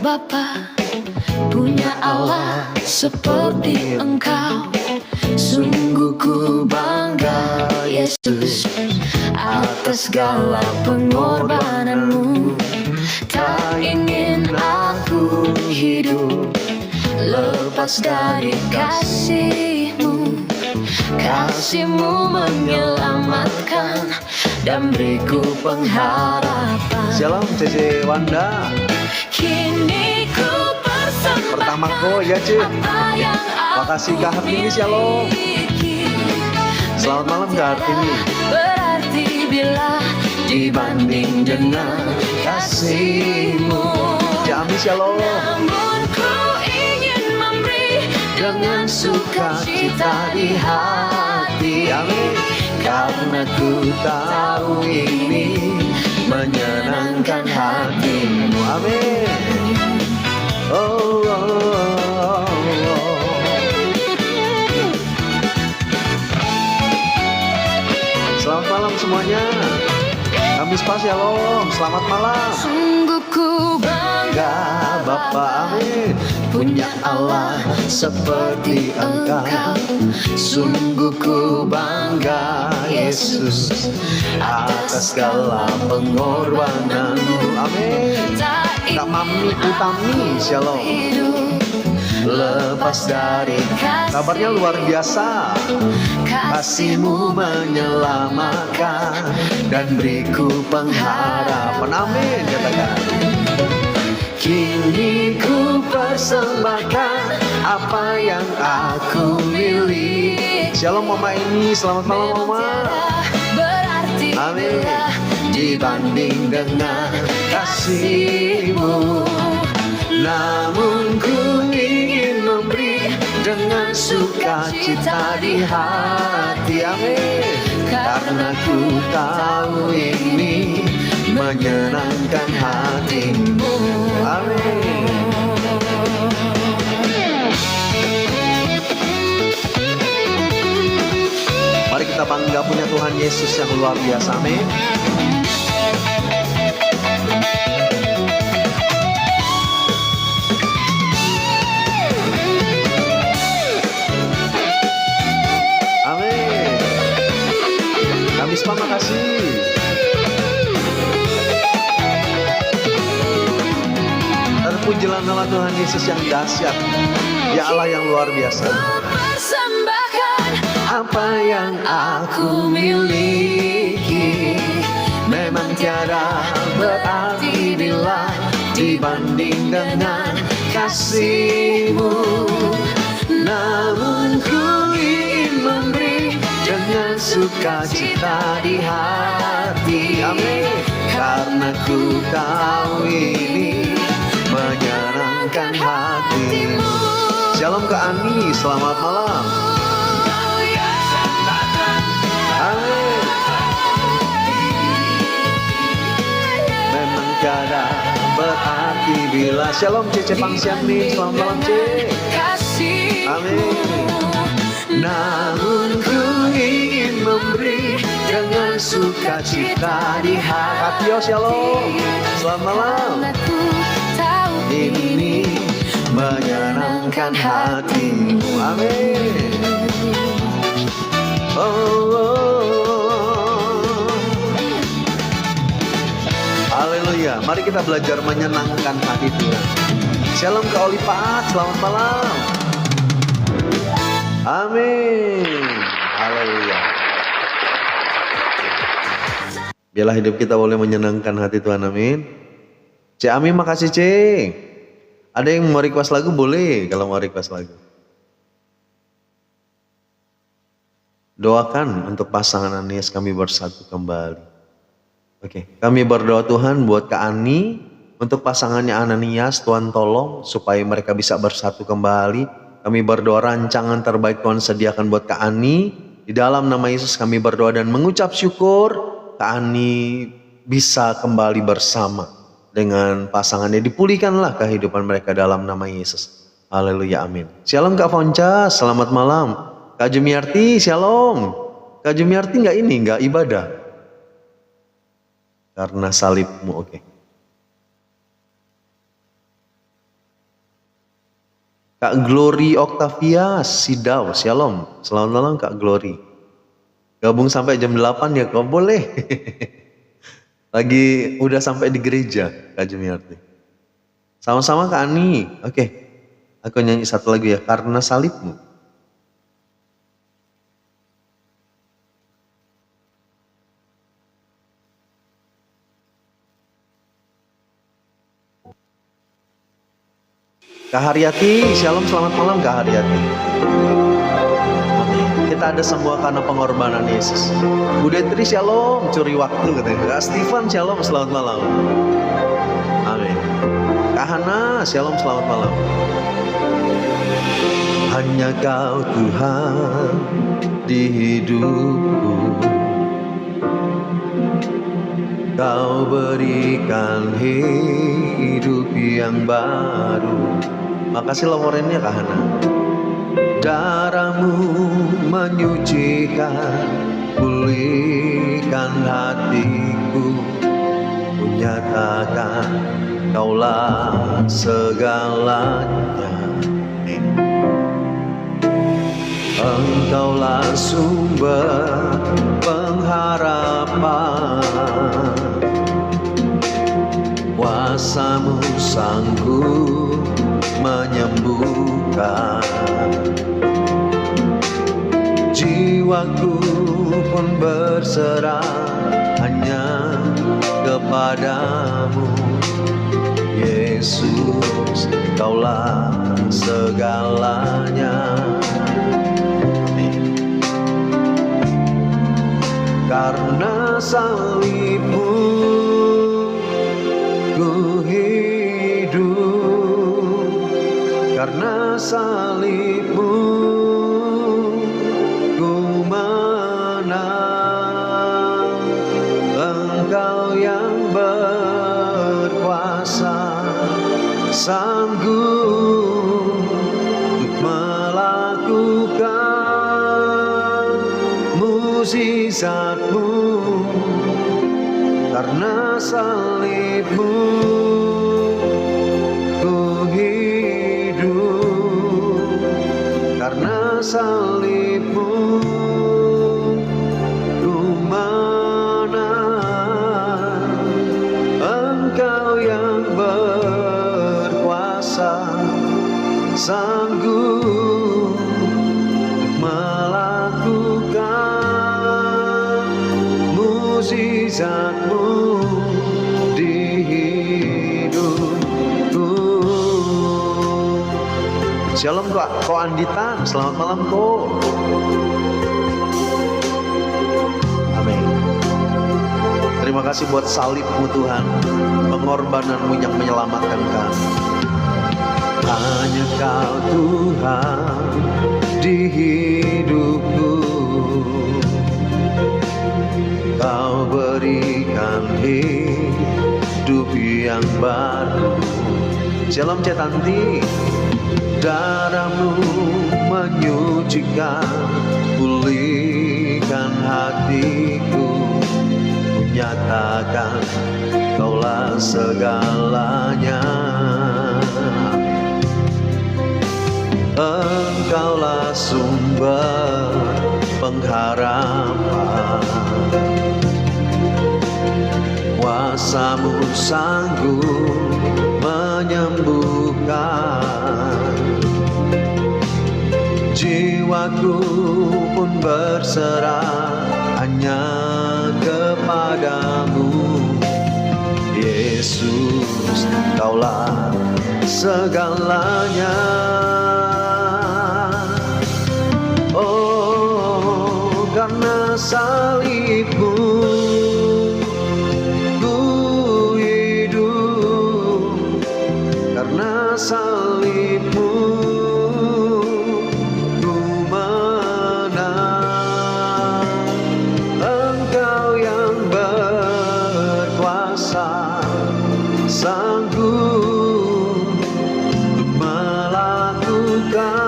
Bapa, punya Allah seperti Engkau. Sungguh ku bangga Yesus atas segala pengorbananmu. Tak ingin aku hidup lepas dari kasih-Mu. Kasih-Mu menyelamatkan dan beriku pengharapan. Shalom Cece Wanda. Kini ku persembahkan Pertamaku ya Cik. apa yang Makasih Kak Hartini, shalom. Selamat malam Kak Hartini. Berarti bila dibanding dengan kasih-Mu. Cik Ami, shalom. Namun ku ingin memberi dengan sukacita di hati. Amin. Karena ku tahu ini menyenangkan hati-Mu. Amin. Oh, oh, oh, oh. Selamat malam semuanya. Kamis Pas, shalom. Selamat malam. Sungguh ku bangga Bapa, amin. punya Allah seperti Engkau. Sungguh ku bangga Yesus atas segala pengorbananmu. Amin. Kak Mami Utami, shalom. Hidup lepas dari Kabarnya luar biasa. kasih-Mu menyelamatkan dan beriku pengharapan. Amin, katakan. Kini ku persembahkan apa yang aku miliki. Shalom Mama ini, selamat malam Mama. Berarti Amin. bila dibanding dengan kasih-Mu. Namun ku ingin memberi dengan sukacita di hati. Amin. Karena ku tahu ini menyenangkan hati-Mu. Amin. Mari kita bangga punya Tuhan Yesus yang luar biasa. Amin. Amin. Kamis Pak, makasih. Terpujilah nama Tuhan Yesus yang dahsyat. Ya Allah yang luar biasa. Persembahkan apa yang aku miliki. Memang tiada berarti bila dibanding dengan kasih-Mu. Namun ku ingin memberi dengan sukacita di hati. Amin. Karena ku tahu ini menyenangkan hati-Mu. Shalom Kak Ani, selamat malam. Amin. Memang tiada berarti bila. Shalom Cece Pangsiani, selamat malam Cece. Amin. Namun ku ingin memberi dengan sukacita di hati. Katio, shalom. Selamat malam. Karena ku tahu ini menyenangkan hati-Mu. Amin. Oh, oh, oh. Haleluya. Mari kita belajar menyenangkan hati Tuhan. Shalom Kak Olipat, selamat malam. Amin. Haleluya. Biarlah hidup kita boleh menyenangkan hati Tuhan, amin. Cik Ami, makasih Cik. Ada yang mau request lagu, boleh kalau mau request lagu. Doakan untuk pasangan Anies kami bersatu kembali. Oke, kami berdoa Tuhan buat Kak Ani, untuk pasangannya Ananias, Tuhan tolong supaya mereka bisa bersatu kembali. Kami berdoa rancangan terbaik Tuhan sediakan buat Kak Ani. Di dalam nama Yesus kami berdoa dan mengucap syukur Kak Ani bisa kembali bersama dengan pasangannya. Dipulihkanlah kehidupan mereka dalam nama Yesus. Haleluya, amin. Shalom Kak Fonca, selamat malam. Kak Jumiarti, shalom. Kak Jumiarti nggak ibadah? Karena salibmu, oke. Kak Glory Octavia Sidau, shalom. Selamat malam Kak Glory. Gabung sampai jam 8 ya kok boleh. Lagi udah sampai di gereja Kak Jumiarti. Sama-sama Kak Ani. Oke. Aku nyanyi satu lagu ya, Karena Salibmu. Kak Haryati, shalom, selamat malam Kak Haryati. Amin. Kita ada semua karena pengorbanan Yesus. Bu Detri, shalom, curi waktu katanya. Kak Stefan, shalom, selamat malam. Amin. Kak Hana, shalom, selamat malam. Hanya Kau Tuhan di hidupku, Kau berikan hidup yang baru. Makasih laporannya Kak Hana. Darah-Mu menyucikan, pulihkan hatiku. Ku nyatakan Kaulah segalanya. Engkaulah sumber pengharapan, kuasa-Mu sanggup menyembuhkan. Jiwaku pun berserah hanya kepadamu, Yesus, Kaulah segalanya. Karena salib-Mu ku hidup, karena salib-Mu ku menang. Engkau yang berkuasa, sanggup untuk melakukan mukjizat-Mu. Karena salib-Mu ku hidup, karena salib-Mu ku menang. Engkau yang berkuasa, sanggup melakukan mukjizat-Mu di hidupku. Shalom Ko Andita, selamat malam Ko. Amin. Terima kasih buat salib-Mu Tuhan, pengorbanan-Mu yang menyelamatkan kami. Hanya Kau Tuhan di hidupku, Kau berikan hidup yang baru. Shalom Cetanti. Darah-Mu menyucikan, pulihkan hatiku. Ku nyatakan Kaulah segalanya. Engkaulah sumber pengharapan, kuasa-Mu sanggup menyembuhkan. Jiwaku pun berserah hanya kepadamu, Yesus, Kaulah segalanya. Oh, karena salib-Mu ku hidup, karena salib-Mu ku menang. Engkau yang berkuasa, sanggup untuk melakukan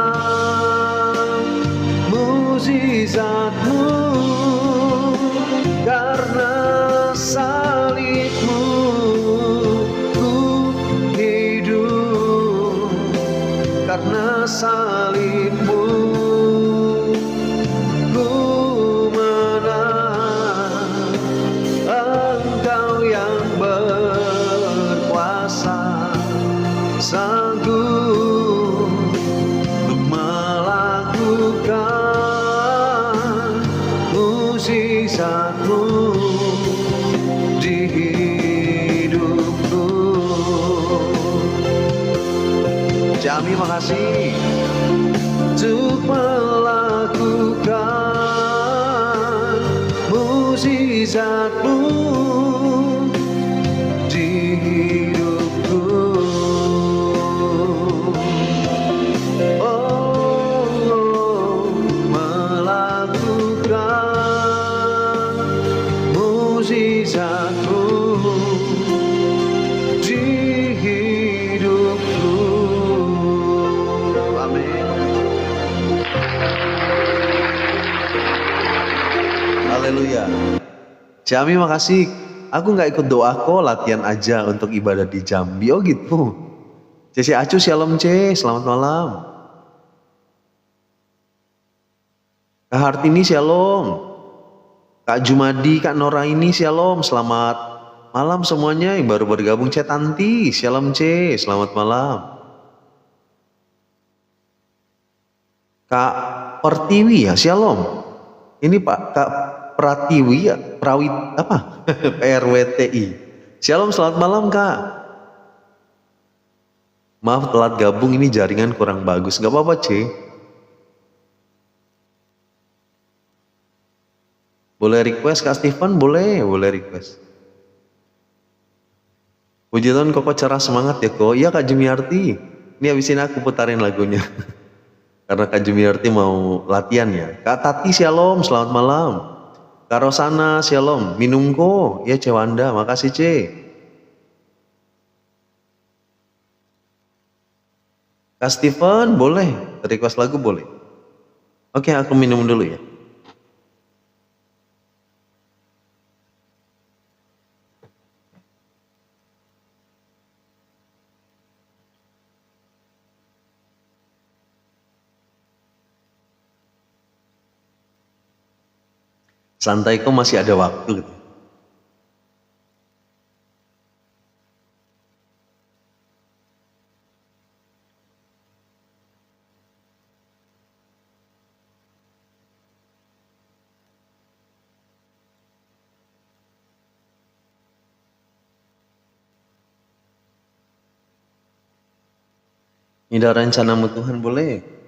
mukjizat-Mu. Karena mukjizatmu di hidupku. Jami makasih untuk melakukan mukjizatmu di hidupku. Oh, melakukan mukjizatmu di hidupku. Amin. Haleluya. Jami makasih. Aku nggak ikut doa kok, latihan aja untuk ibadah di Jambi. Oh gitu. Ceci Acu, shalom C, selamat malam. Kak Hartini, shalom. Kak Jumadi, Kak Nora ini, shalom. Selamat malam semuanya yang baru bergabung. C Tanti, shalom C, selamat malam. Kak Pertiwi ya, shalom. Ini Pak Kak Pratiwi ya, Prawit apa? PRWTI. Shalom, selamat malam Kak. Maaf telat gabung, ini jaringan kurang bagus. Gak apa-apa C. Boleh request Kak Stephen? Boleh request. Puji Tuhan Koko cerah semangat ya Kok. Iya Kak Jumiarti. Ini habis ini aku putarin lagunya. Karena Kak Jumiarti mau latihan ya. Kak Tati shalom, selamat malam. Kak Rosana shalom, minum kok. Ya Cewanda, makasih C. Kak Stephen boleh, request lagu boleh. Oke, aku minum dulu ya. Santai kok, masih ada waktu gitu. Ini rencanamu Tuhan boleh.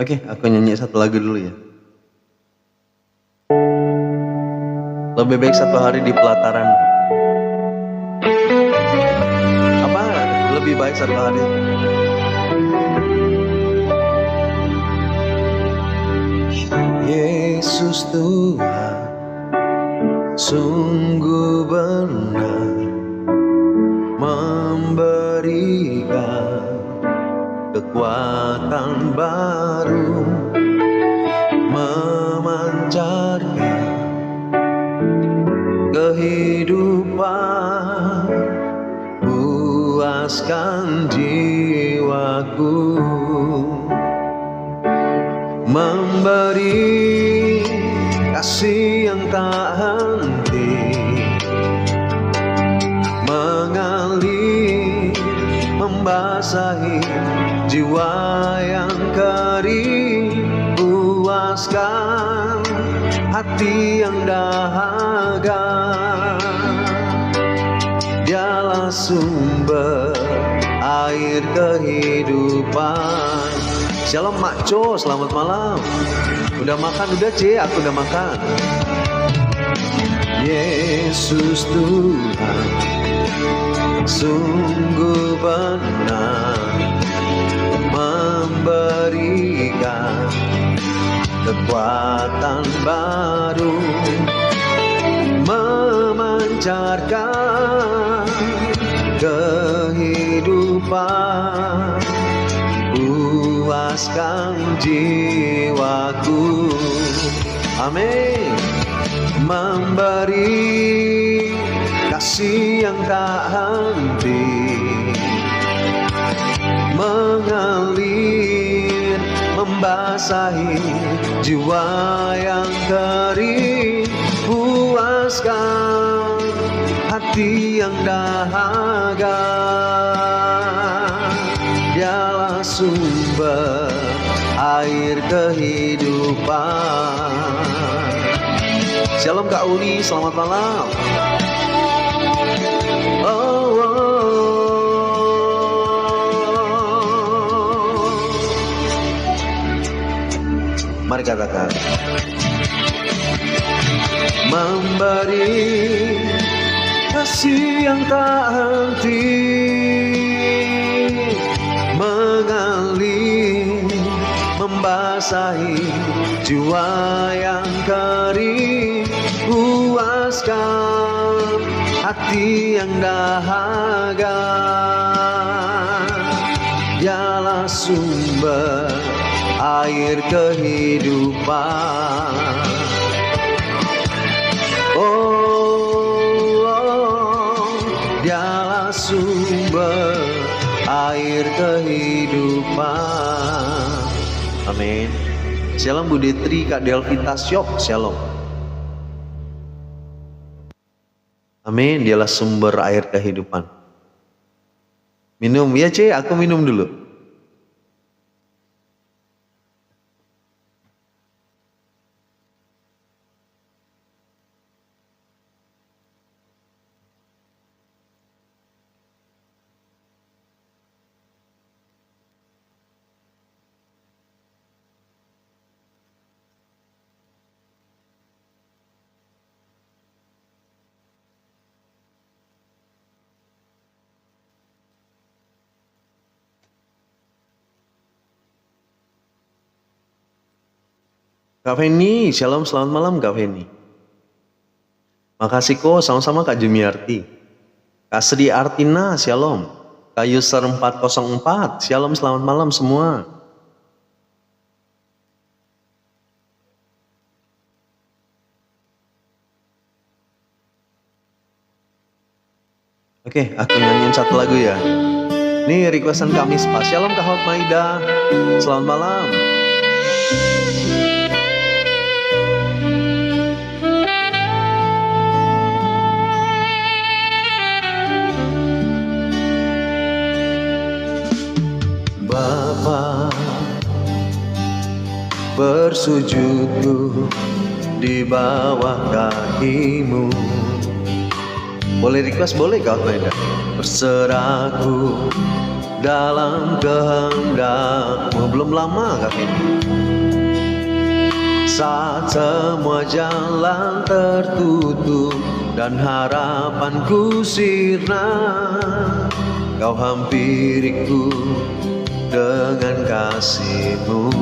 Oke, aku nyanyi satu lagu dulu ya. Lebih baik satu hari di pelataran. Apa? Lebih baik satu hari. Yesus Tuhan, sungguh benar memberikan kekuatan baru, memancarkan kehidupan, puaskan jiwaku, memberi kasih yang tak henti, mengalir, membasahi jiwa yang kering, puaskan hati yang dahaga. Dialah sumber air kehidupan. Shalom Mak Co, selamat malam. Udah makan? Udah C, aku udah makan. Yesus Tuhan, sungguh benar memberikan kekuatan baru, memancarkan kehidupan, puaskan jiwaku. Amin. Memberi kasih yang tak henti, mengalir, membasahi jiwa yang kering, puaskan hati yang dahaga. Dialah sumber air kehidupan. Shalom Kak Uli, selamat malam. Oh, mari katakan. Memberi kasih yang tak henti, mengalir, membasahi jiwa yang kering, puaskan hati yang dahaga. Dialah sumber air kehidupan. Dialah sumber air kehidupan. Amin. Shalom Bu Detri, Kak Delvita Syok, shalom. Amin, dialah sumber air kehidupan. Minum ya C, aku minum dulu. Kak Feni, shalom, selamat malam Kak Feni. Makasih kok, sama-sama Kak Jumiarti. Kak Sri Artina, shalom. Kak User 404, shalom, selamat malam semua. Oke, aku nyanyiin satu lagu ya. Ini requestan Kak Mispa, shalom Kak Hot Maida, selamat malam. Bapa, bersujudku di bawah kakimu. Boleh request, boleh Kak Maida. Berserahku dalam kehendakmu. Belum lama Kak ini. Saat semua jalan tertutup dan harapanku sirna, Kau hampiriku dengan kasih-Mu.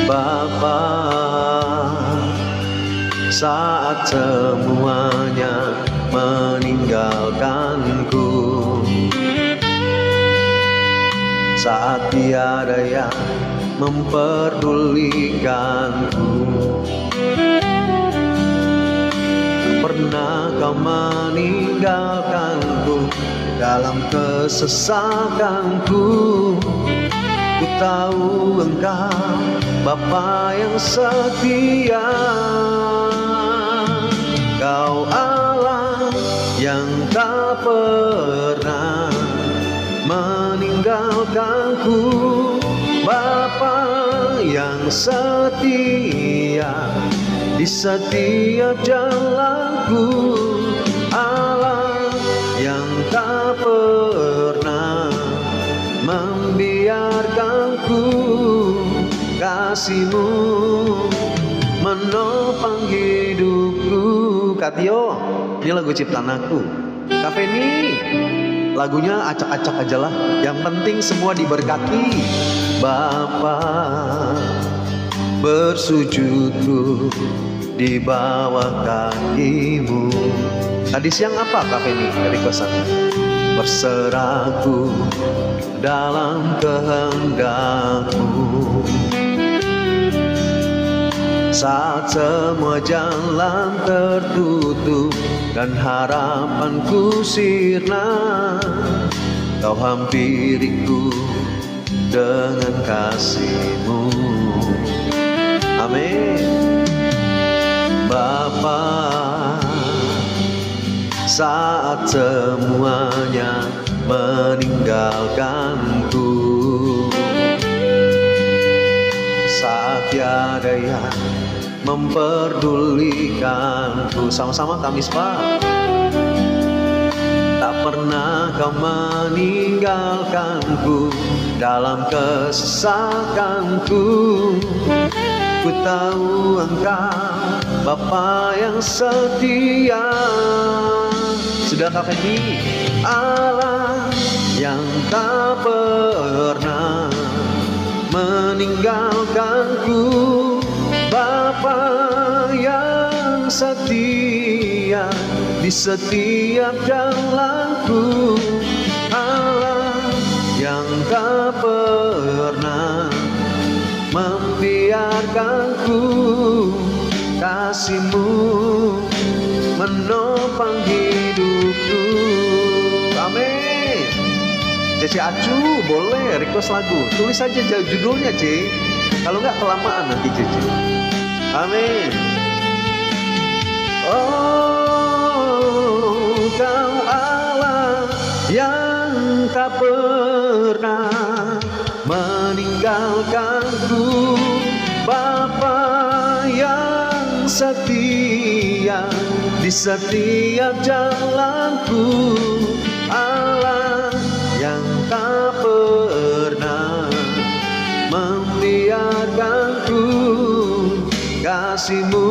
Bapa, saat semuanya meninggalkanku, saat tiada yang memperdulikanku, pernah Kau meninggalkanku dalam kesesakanku. Ku tahu Engkau Bapa yang setia, Kau Allah yang tak pernah meninggalkanku, Bapa yang setia di setiap jalanku, Allah yang tak pernah membiarkanku. Kasih-Mu menopang hidupku. Kak Tio, ini lagu ciptaan aku. Kak Feni, lagunya acak-acak aja lah, yang penting semua diberkati. Bapa, bersujudku di bawah kaki-Mu. Tadi siang apa Kak Feni requestan? Berserahku dalam kehendak-Mu. Saat semua jalan tertutup dan harapanku sirna, Kau hampiriku dengan kasih-Mu. Amin. Bapa, saat semuanya meninggalkanku, saat tiada yang memperdulikanku. Sama-sama kami sebab tak pernah Kau meninggalkanku dalam kesesakanku. Ku tahu Engkau Bapa yang setia. Sudahkah Fendi? Allah yang tak pernah meninggalkanku, Bapa yang setia di setiap jalanku, Allah yang tak pernah membiarkanku. Kasih-Mu menopang hidupku. Amin. Cece Acu boleh request lagu, tulis saja judulnya C, kalau nggak kelamaan nanti Cece. Amin. Oh, Kau Allah yang tak pernah meninggalkanku, Bapa yang setia di setiap jalanku, Allah yang tak pernah membiarkanku. Kasih-Mu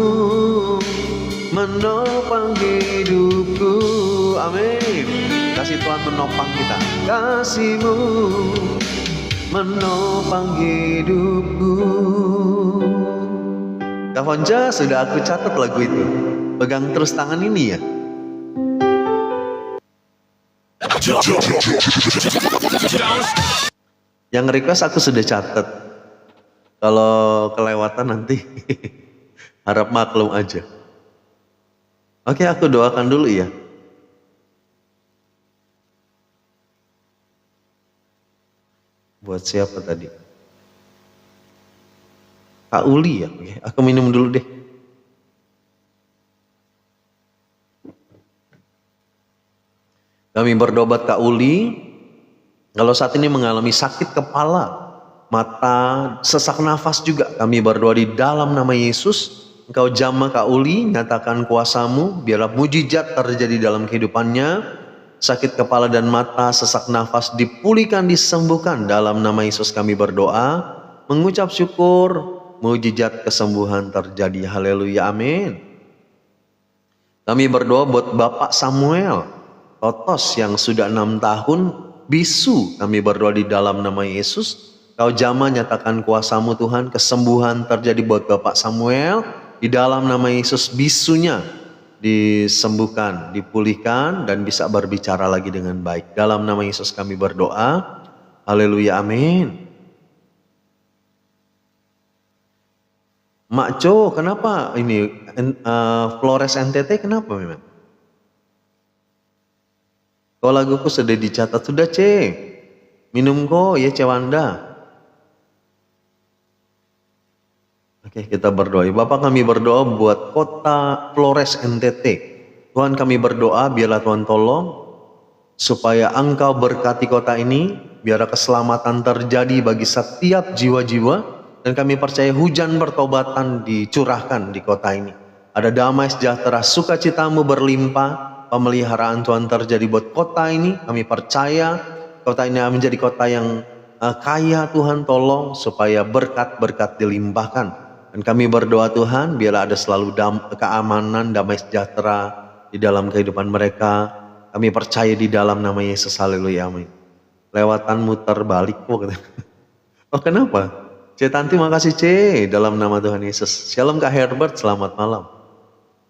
menopang hidupku. Amin. Kasih Tuhan menopang kita. Kasih-Mu menopang hidupku. Kak Fonja, sudah aku catat lagu itu. Pegang terus tangan ini ya. Yang request aku sudah catat. Kalau kelewatan nanti harap maklum aja. Oke, aku doakan dulu ya. Buat siapa tadi? Kak Uli ya? Oke, aku minum dulu deh. Kami berdoa buat Kak Uli. Kalau saat ini mengalami sakit kepala, mata, sesak nafas juga, kami berdoa di dalam nama Yesus. Engkau jamah Kak Uli, nyatakan kuasa-Mu, biarlah mujizat terjadi dalam kehidupannya. Sakit kepala dan mata, sesak nafas dipulihkan, disembuhkan. Dalam nama Yesus kami berdoa, mengucap syukur, mujizat kesembuhan terjadi. Haleluya, amin. Kami berdoa buat Bapak Samuel Totos yang sudah 6 tahun bisu. Kami berdoa di dalam nama Yesus. Kau jamah nyatakan kuasa-Mu Tuhan, kesembuhan terjadi buat Bapak Samuel. Di dalam nama Yesus bisunya disembuhkan, dipulihkan, dan bisa berbicara lagi dengan baik. Dalam nama Yesus kami berdoa. Haleluya, amin. Mak Co, kenapa ini Flores NTT kenapa memang? Kalau laguku sudah dicatat sudah C. Minum kok ya Cewanda. Oke, kita berdoa. Bapak kami berdoa buat kota Flores NTT. Tuhan kami berdoa biarlah Tuhan tolong supaya Engkau berkati kota ini, biar keselamatan terjadi bagi setiap jiwa-jiwa. Dan kami percaya hujan pertobatan dicurahkan di kota ini. Ada damai sejahtera, sukacita-Mu berlimpah, pemeliharaan Tuhan terjadi buat kota ini. Kami percaya kota ini menjadi kota yang kaya. Tuhan tolong supaya berkat-berkat dilimpahkan. Dan kami berdoa Tuhan, biarlah ada selalu keamanan, damai sejahtera di dalam kehidupan mereka. Kami percaya di dalam nama Yesus, haleluya, amin. Lewatan muter balik kok. Oh kenapa? C Tanti makasih C, dalam nama Tuhan Yesus. Shalom Kak Herbert, selamat malam.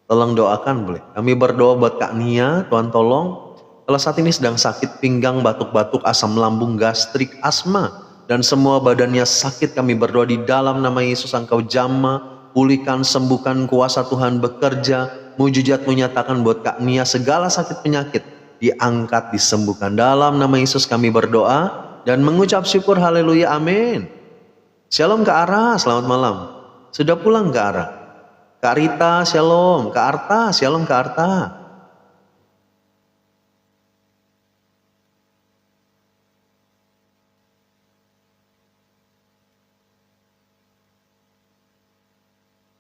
Tolong doakan boleh. Kami berdoa buat Kak Nia, Tuhan tolong. Kalau saat ini sedang sakit pinggang, batuk-batuk, asam lambung, gastrik, asma, dan semua badannya sakit, kami berdoa di dalam nama Yesus Engkau jamah, pulihkan, sembuhkan, kuasa Tuhan bekerja, mujizat menyatakan buat Kak Nia segala sakit penyakit diangkat, disembuhkan. Dalam nama Yesus kami berdoa. dan mengucap syukur haleluya amin. Shalom Kak Ara, selamat malam. Sudah pulang Kak Ara? Kak Rita, shalom. Kak Arta, shalom Kak Arta.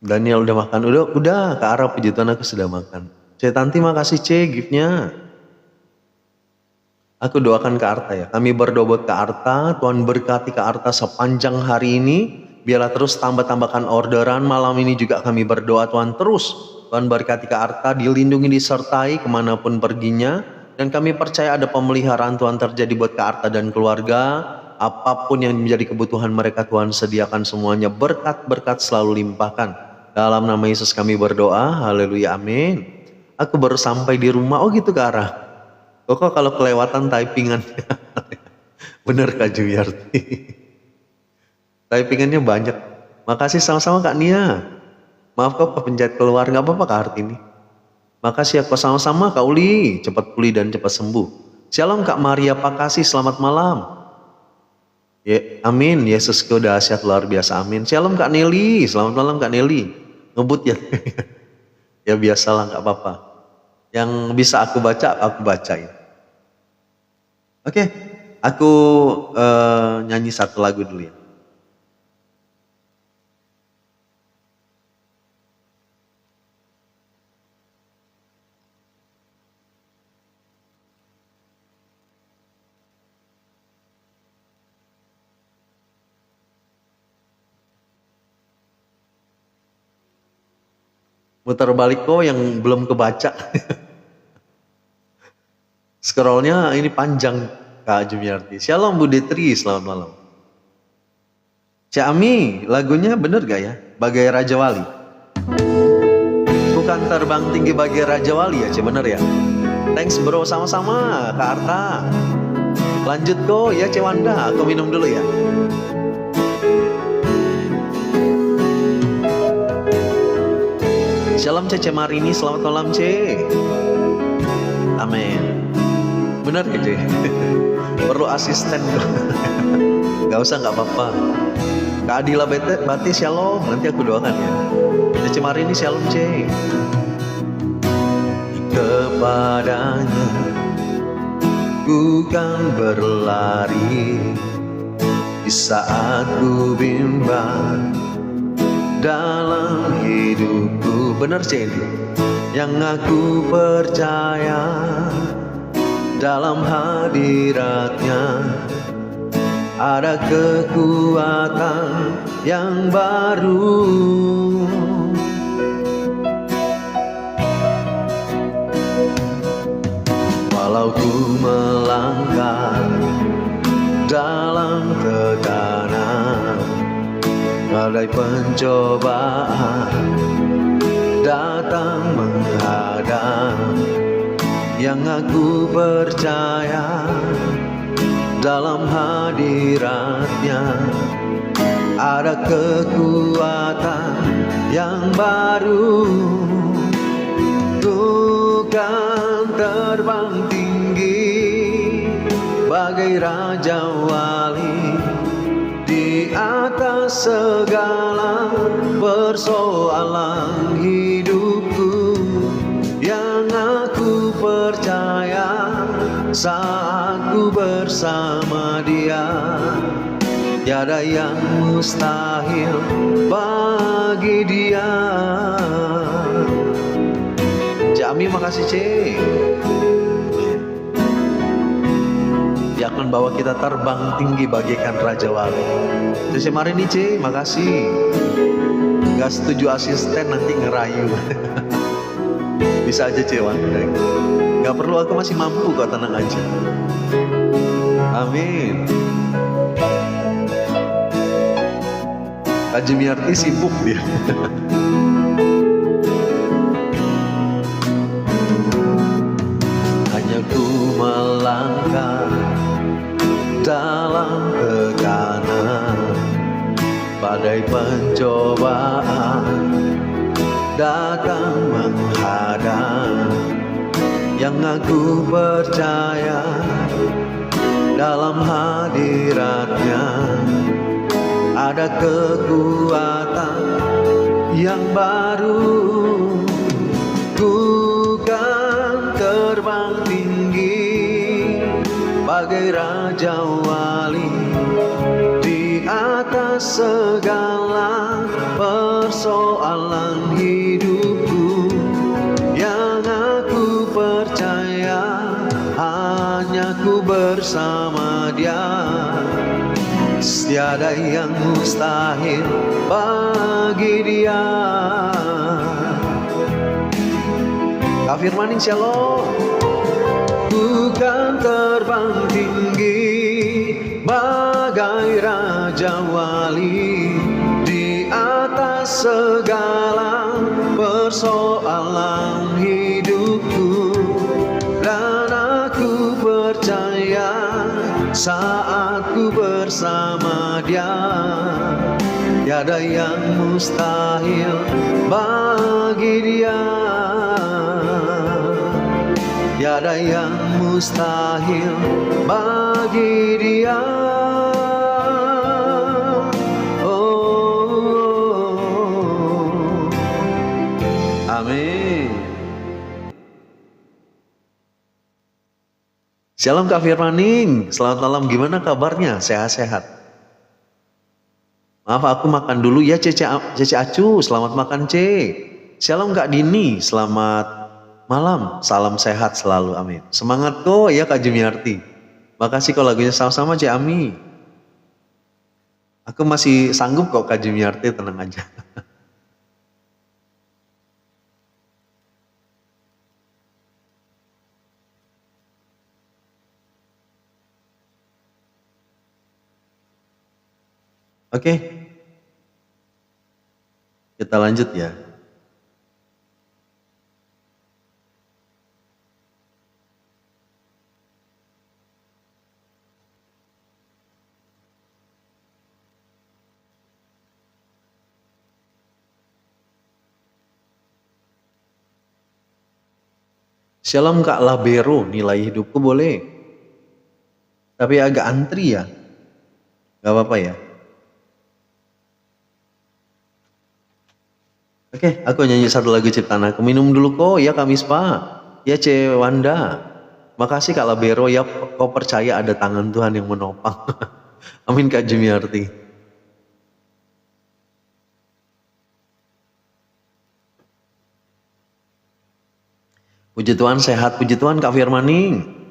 Daniel udah makan? Udah Kak Ara, puji Tuhan aku sudah makan. C Tanti makasih C giftnya. Aku doakan Kak Arta ya. Kami berdoa buat Kak Arta, Tuhan berkati Kak Arta sepanjang hari ini. Biarlah terus tambahkan orderan. Malam ini juga kami berdoa Tuhan Tuhan berkati Kak Arta, dilindungi, disertai kemanapun perginya. Dan kami percaya ada pemeliharaan Tuhan terjadi buat Kak Arta dan keluarga. Apapun yang menjadi kebutuhan mereka Tuhan sediakan semuanya. Berkat-berkat selalu limpahkan. Dalam nama Yesus kami berdoa. Haleluya amin. Aku baru sampai di rumah. Oh gitu Kak Ara. Kok kalau kelewatan typingan. Bener Kak Jumiarti. Typingannya banyak. Makasih sama-sama Kak Nia. Maaf kok kepencet keluar. Gak apa-apa Kak Artini. Makasih ya kok sama-sama Kak Uli. Cepat pulih dan cepat sembuh. Shalom Kak Maria Pakasih. Selamat malam. Ya, amin. Yesus kau dahsyat luar biasa. Amin. Shalom Kak Nelly. Selamat malam Kak Nelly. Ngebut ya. Ya biasalah gak apa-apa. Yang bisa aku baca, aku bacain. Oke, aku nyanyi satu lagu dulu ya. Muter balik kok yang belum kebaca. Scrollnya ini panjang Kak Jumiarti. Shalom Bu Detri, selamat malam. Cak Ami, lagunya bener gak ya? Bagai Raja Wali. Bukan terbang tinggi bagai Raja Wali ya, Cak bener ya? Thanks bro, sama-sama Kak Arta. Lanjut kok ya Cak Wanda, aku minum dulu ya. Shalom Cece Marini, selamat malam Ce. Amin. Bener ya Ce? Perlu asisten kok. Gak usah, gak apa-apa. Kak Adila Bati shalom, nanti aku doakan ya. Cece Marini shalom Ce. Kepadanya ku kan berlari di saat ku bimbang dalam hidupku. Bener Ce ini? Yang aku percaya dalam hadiratnya ada kekuatan yang baru. Walau ku melangkah dalam tekanan, badai pencobaan datang menghadang, yang aku percaya dalam hadiratnya ada kekuatan yang baru. Tuhan terbang tinggi bagai Raja Wali di atas segala persoalan hidupku, yang aku percaya saat ku bersama Dia, tiada yang mustahil bagi Dia. Jami makasih Cik. Dia akan bawa kita terbang tinggi bagaikan Raja Wali. Terus kemarin nih Cik, makasih. Gak setuju asisten nanti ngerayu. Bisa aja Cik Wanda. Gak perlu, aku masih mampu kok, tenang aja. Amin. Kak Jumiarti sibuk dia. Hanya ku melangkah dalam tekanan, badai pencobaan datang menghadang, yang aku percaya dalam hadiratnya ada kekuatan yang baru. Ku kan terbang tinggi bagai raja wali di atas segala persoalan hidupku. Yang aku percaya hanya ku bersama Dia. Tiada yang mustahil bagi Dia. Kafirmaning shalom. Bukan terbang tinggi bagai raja wali di atas segala persoalan hidupku. Dan aku percaya saat ku bersama Dia, tiada yang mustahil bagi Dia. Tiada yang mustahil bagi Dia. Oh, amin. Shalom Kak Firmaning, selamat malam, gimana kabarnya? Sehat-sehat? Maaf aku makan dulu ya Cece Acu, selamat makan C. Shalom Kak Dini, selamat malam, salam sehat selalu, amin. Semangat kok ya Kak Jumiarti. Makasih kok lagunya sama-sama C Ami. Aku masih sanggup kok Kak Jumiarti, tenang aja. Oke, kita lanjut ya. Shalom Kak Labero, nilai hidupku boleh. Tapi agak antri ya. Gak apa-apa ya. Oke, aku nyanyi satu lagu ciptaan aku. Minum dulu kok ya Kak Mispa. Ya C Wanda. Makasih Kak Labero ya, kau percaya ada tangan Tuhan yang menopang. Amin Kak Jumiarti. Puji Tuhan sehat, puji Tuhan Kak Firmaning.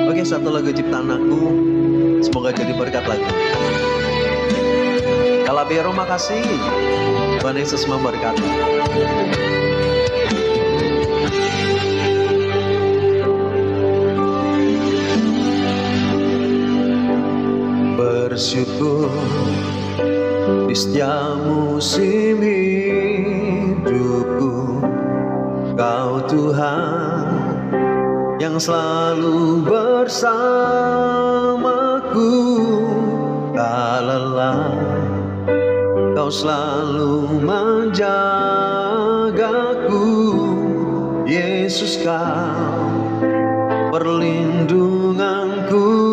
Oke, satu lagu ciptaan aku, semoga jadi berkat lagi. Kalabero makasih, Tuhan Yesus memberkati. Bersyukur di setiap musim hidupku, Kau Tuhan yang selalu bersamaku. Tak lelah, Kau selalu menjagaku. Yesus Kau perlindunganku.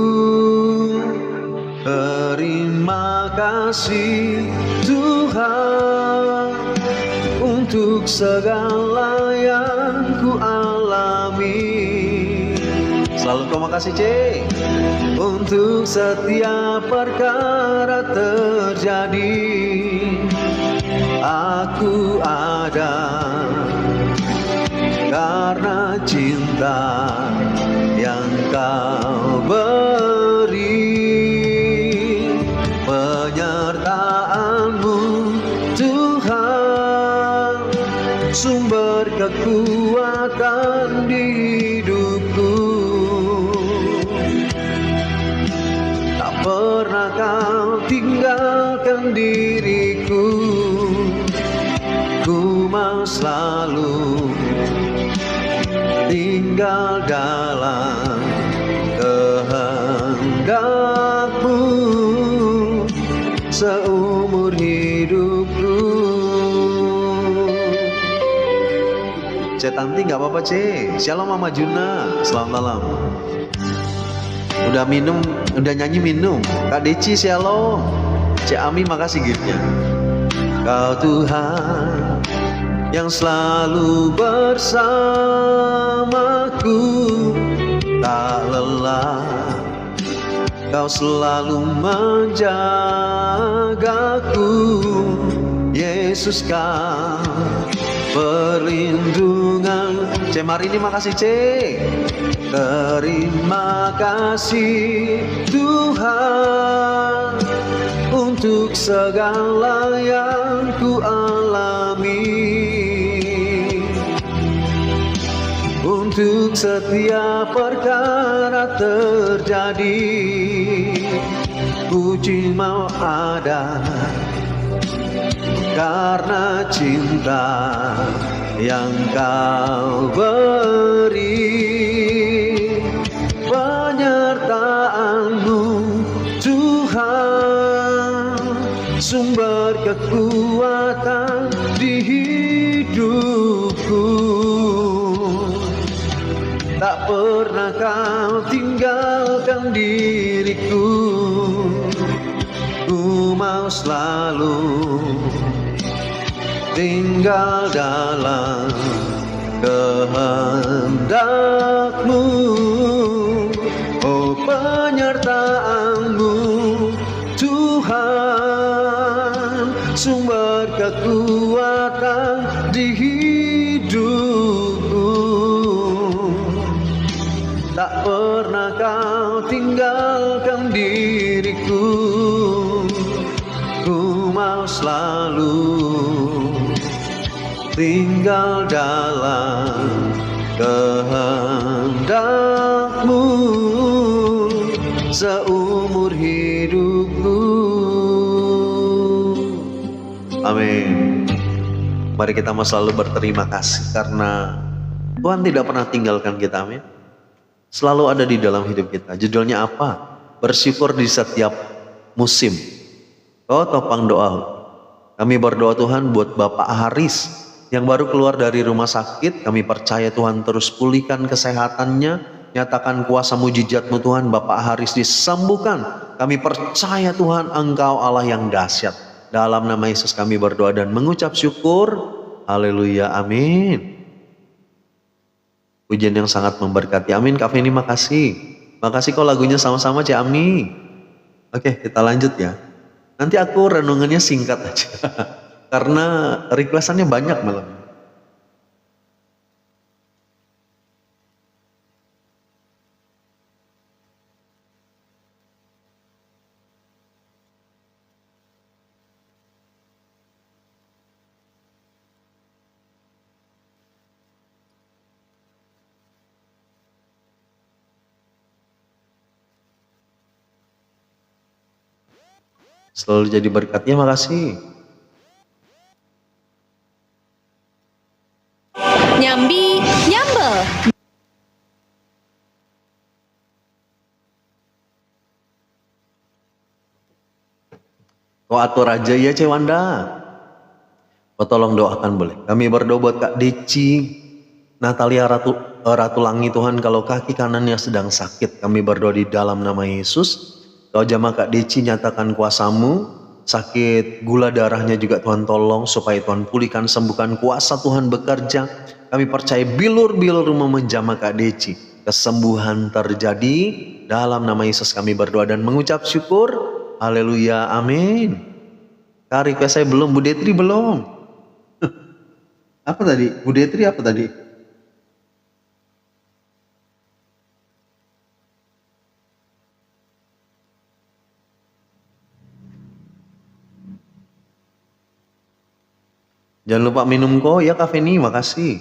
Terima kasih Tuhan untuk segala yang ku alami. Selalu kau makasih C. Untuk setiap perkara terjadi, aku ada karena cinta yang Kau beri. Penyertaan-Mu Tuhan, sumber kekuatan di hidupku. Tak pernah Kau tinggalkan diriku. Ku mau selalu tinggal dalam kehendak-Mu seumur hidupku. Tanti nggak apa-apa C. Shalom Mama Juna, selamat malam. Udah minum, udah nyanyi minum. Kak Deci shalom. Cik Ami makasih giftnya. Kau Tuhan yang selalu bersamaku, tak lelah Kau selalu menjagaku. Yesus Kau perlindungan. Cek Marini makasih Cek. Terima kasih Tuhan untuk segala yang ku alami, untuk setiap perkara terjadi. Ku cuma ada karena cinta yang Kau beri. Penyertaan-Mu Tuhan, sumber kekuatan di hidupku. Tak pernah Kau tinggalkan diriku. Ku mau selalu tinggal dalam kehendak-Mu. Oh penyertaan-Mu Tuhan, sumber kekuatan di hidupku. Tak pernah Kau tinggalkan diriku. Ku mau selalu tinggal dalam kehendak-Mu seumur hidupku. Amin. Mari kita mau selalu berterima kasih karena Tuhan tidak pernah tinggalkan kita. Amin. Selalu ada di dalam hidup kita. Judulnya apa? Bersyukur di setiap musim. Oh topang doa. Kami berdoa Tuhan buat Bapak Haris yang baru keluar dari rumah sakit. Kami percaya Tuhan terus pulihkan kesehatannya. Nyatakan kuasa mujizat-Mu Tuhan. Bapak Haris disembuhkan. Kami percaya Tuhan Engkau Allah yang dahsyat. Dalam nama Yesus kami berdoa dan mengucap syukur. Haleluya, amin. Pujian yang sangat memberkati. Amin. Kak Feni makasih. Makasih kok lagunya sama-sama Cik Ami. Oke kita lanjut ya. Nanti aku renungannya singkat aja. Karena requestannya banyak malam. Selalu jadi berkatnya, makasih. Nyambi, nyambel. Kau atur aja ya Cik Wanda. Oh, tolong doakan boleh. Kami berdoa buat Kak Deci, Natalia Ratu Langi Tuhan, kalau kaki kanannya sedang sakit. Kami berdoa di dalam nama Yesus. Kau jamah Kak Deci, nyatakan kuasa-Mu. Sakit gula darahnya juga Tuhan tolong supaya Tuhan pulihkan, sembuhkan, kuasa Tuhan bekerja. Kami percaya bilur-bilur menjamah Kak Deci. Kesembuhan terjadi dalam nama Yesus kami berdoa dan mengucap syukur. Haleluya, amin. Kak request saya belum, Bu Detri belum. Apa tadi? Bu Detri apa tadi? Jangan lupa minum kok ya Kak Feni, makasih.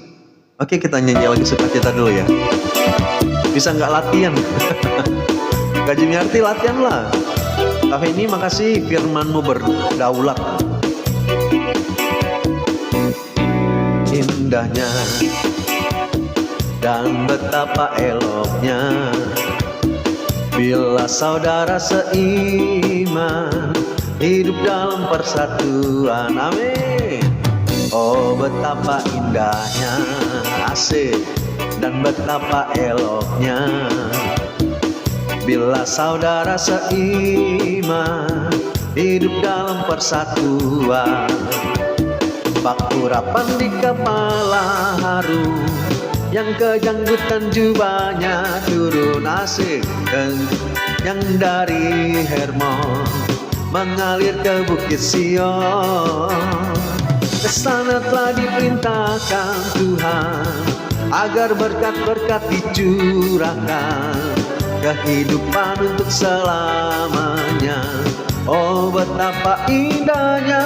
Oke kita nyanyi lagi sukacita dulu ya. Bisa nggak latihan? Kak Jimiarti latihan lah. Kak Feni makasih, firman-Mu berdaulat. Indahnya dan betapa eloknya bila saudara seiman hidup dalam persatuan. Amin. Oh betapa indahnya asik. Dan betapa eloknya bila saudara seiman hidup dalam persatuan. Bak urapan di kepala harum, yang kejanggutan jubahnya turun asik. Dan yang dari Hermon mengalir ke Bukit Sion. Kesana telah diperintahkan Tuhan agar berkat-berkat dicurahkan, kehidupan untuk selamanya. Oh betapa indahnya.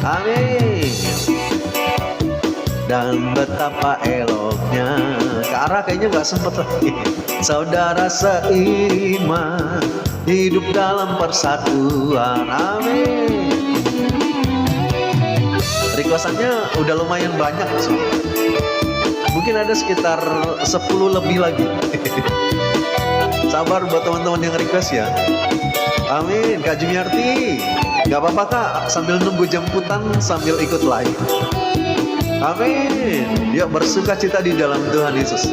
Amin. Dan betapa eloknya. Kak Ara kayaknya gak sempet lagi. Saudara seiman hidup dalam persatuan. Amin. Requestannya udah lumayan banyak sih. Mungkin ada sekitar 10 lebih lagi. Sabar buat teman-teman yang request ya. Amin. Kak Jumiarti, gak apa-apa Kak, sambil nunggu jemputan sambil ikut live. Amin. Yuk bersuka cita di dalam Tuhan Yesus.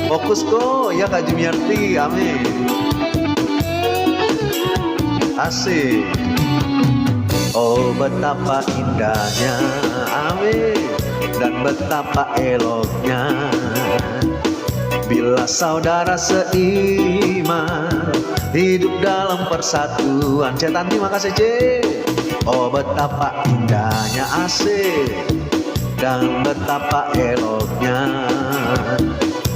Fokus kok ya Kak Jumiarti. Amin. Asik. Oh betapa indahnya. Amin. Dan betapa eloknya bila saudara seiman hidup dalam persatuan. Cek Tanti makasih Cek. Oh betapa indahnya asik. Dan betapa eloknya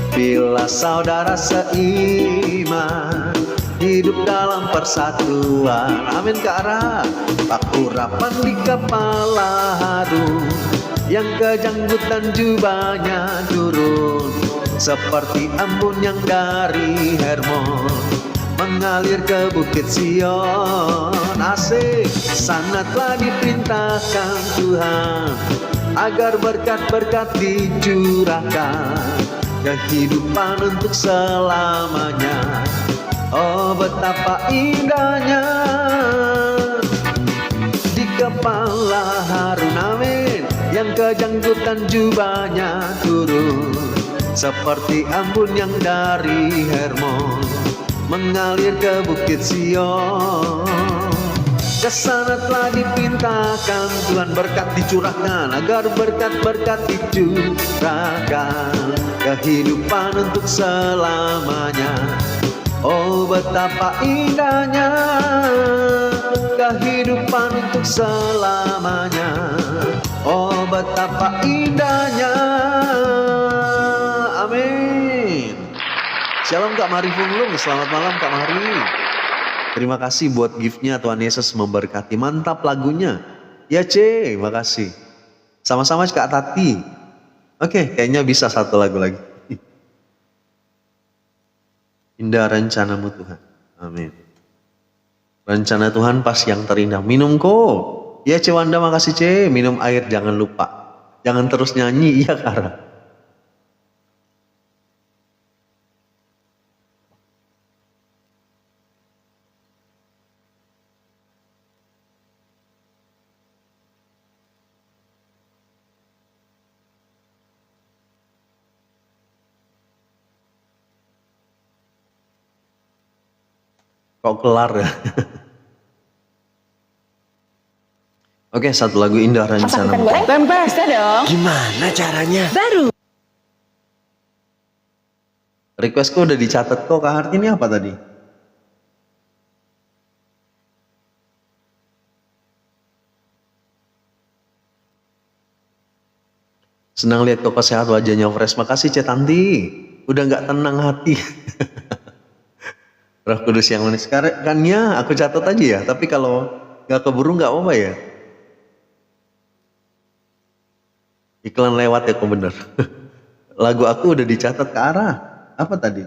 bila saudara seiman hidup dalam persatuan. Amin Kak Ara. Bak urapan di kepala harum, yang kejanggutan jubahnya turun seperti embun yang dari Hermon mengalir ke Bukit Sion. Asik. Sana telah diperintahkan Tuhan agar berkat-berkat dicurahkan, kehidupan untuk selamanya. Oh betapa indahnya di kepala Harun. Amin. Yang kejanggutan jubahnya turun seperti embun yang dari Hermon mengalir ke Bukit Sion. Kesana telah dipintakan Tuhan, berkat dicurahkan agar berkat-berkat dicurahkan, kehidupan untuk selamanya. Oh betapa indahnya kehidupan untuk selamanya. Oh betapa indahnya. Amin. Shalom Kak Mari Funglung, selamat malam Kak Mari. Terima kasih buat gift-nya, Tuhan Yesus memberkati. Mantap lagunya. Ya C, makasih. Sama-sama Kak Tati. Oke, kayaknya bisa satu lagu lagi. Indah rencanamu Tuhan. Amin. Rencana Tuhan pas yang terindah. Minum kok. Ya C Wanda, makasih C. Minum air jangan lupa. Jangan terus nyanyi. Iya Kara. Kok kelar ya? Oke, satu lagu Indah Rencana. Tempe. Bisa dong. Gimana caranya? Baru. Requestku udah dicatat kok. Kak Harti ini apa tadi? Senang lihat kok sehat, wajahnya fresh. Makasih Cetanti. Udah gak tenang hati. Roh Kudus yang manis. Kan ya aku catat aja ya. Tapi kalau gak keburu gak apa-apa ya. Iklan lewat ya kok bener. Lagu aku udah dicatat ke arah. Apa tadi?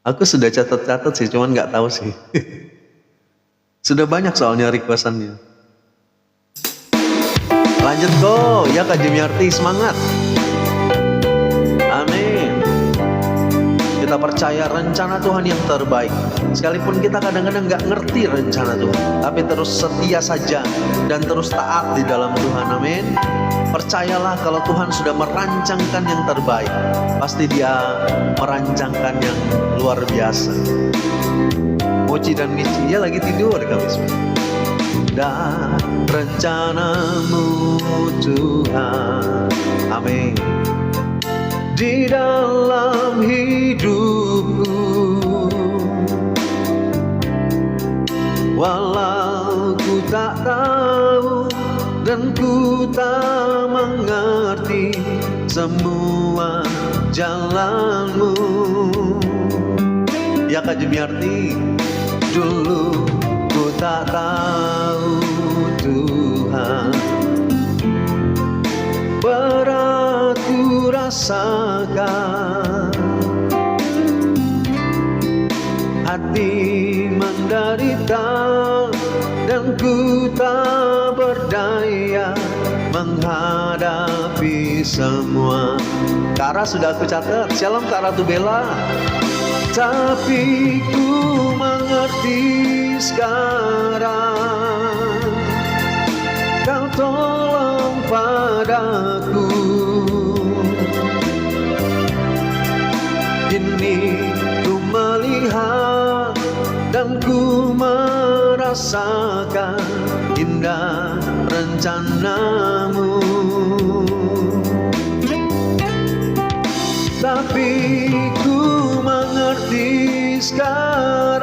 Aku sudah catat-catat sih. Cuman gak tahu sih. Sudah banyak soalnya requestannya. Lanjut go. Ya Kak Jemiarti semangat. Amin. Kita percaya rencana Tuhan yang terbaik. Sekalipun kita kadang-kadang gak ngerti rencana Tuhan, tapi terus setia saja dan terus taat di dalam Tuhan. Amin. Percayalah kalau Tuhan sudah merancangkan yang terbaik, pasti Dia merancangkan yang luar biasa. Moci dan Mici, dia lagi tidur kami semua. Dan rencanamu Tuhan, amin, di dalam hidupku, walau ku tak tahu dan ku tak mengerti semua jalanmu. Ya Kak Jumiarti, dulu ku tak tahu Tuhan, berat ku rasakan, hati menderita dan ku tak berdaya menghadapi semua. Kara sudah aku catat. Shalom Kak Ratu Bella. Tapi ku mengerti sekarang, Kau tolong padaku. Kini ku melihat dan ku merasakan indah rencanamu. Tapi ku mengerti sekarang,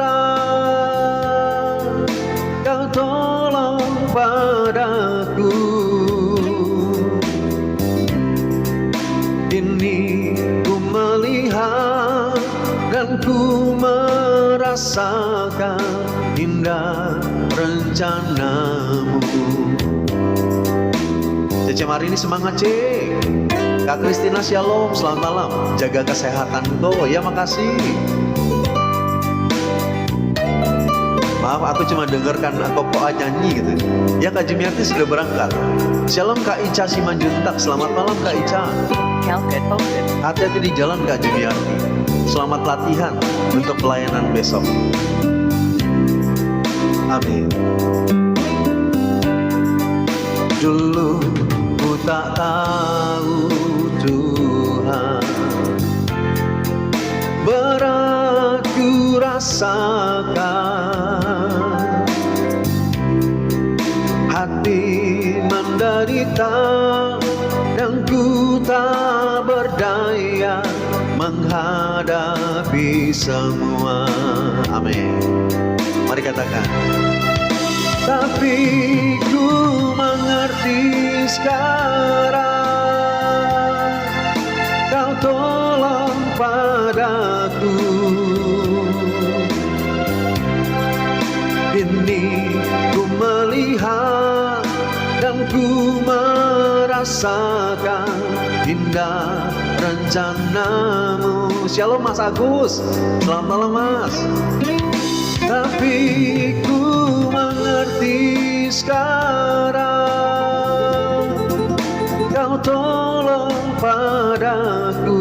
Kau tolong padaku. Kini ku melihat dan ku merasakan indah rencanamu. Cece Marini semangat Cek. Kak Kristina shalom, selamat malam. Jaga kesehatan kok. Ya makasih. Maaf aku cuma dengarkan Koko nyanyi gitu. Ya Kak Jumiarti sudah berangkat. Shalom Kak Ica Simanjuntak. Selamat malam Kak Ica. Hati-hati di jalan Kak Jumiarti. Selamat latihan untuk pelayanan besok. Amin. Dulu ku tak tahu Tuhan, berat ku rasakan, hati menderita dan ku tak berdaya menghadapi semua. Amin. Mari katakan. Tapi ku mengerti sekarang, Kau tolong padaku. Kini ku melihat dan ku merasakan indah rencanamu. Shalom Mas Agus. Selamat malam Mas. Tapi ku mengerti sekarang, Kau tolong padaku.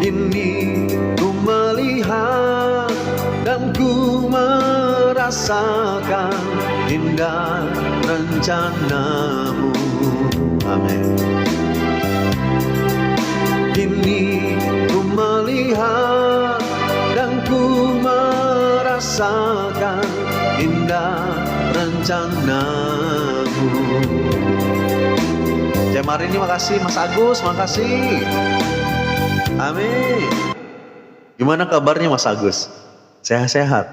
Kini ku melihat dan ku merasakan indah rencanamu. Amin. Kini ku melihat dan ku merasakan indah rencanamu. Jam hari ini makasih Mas Agus, makasih. Amin. Gimana kabarnya Mas Agus? Sehat-sehat?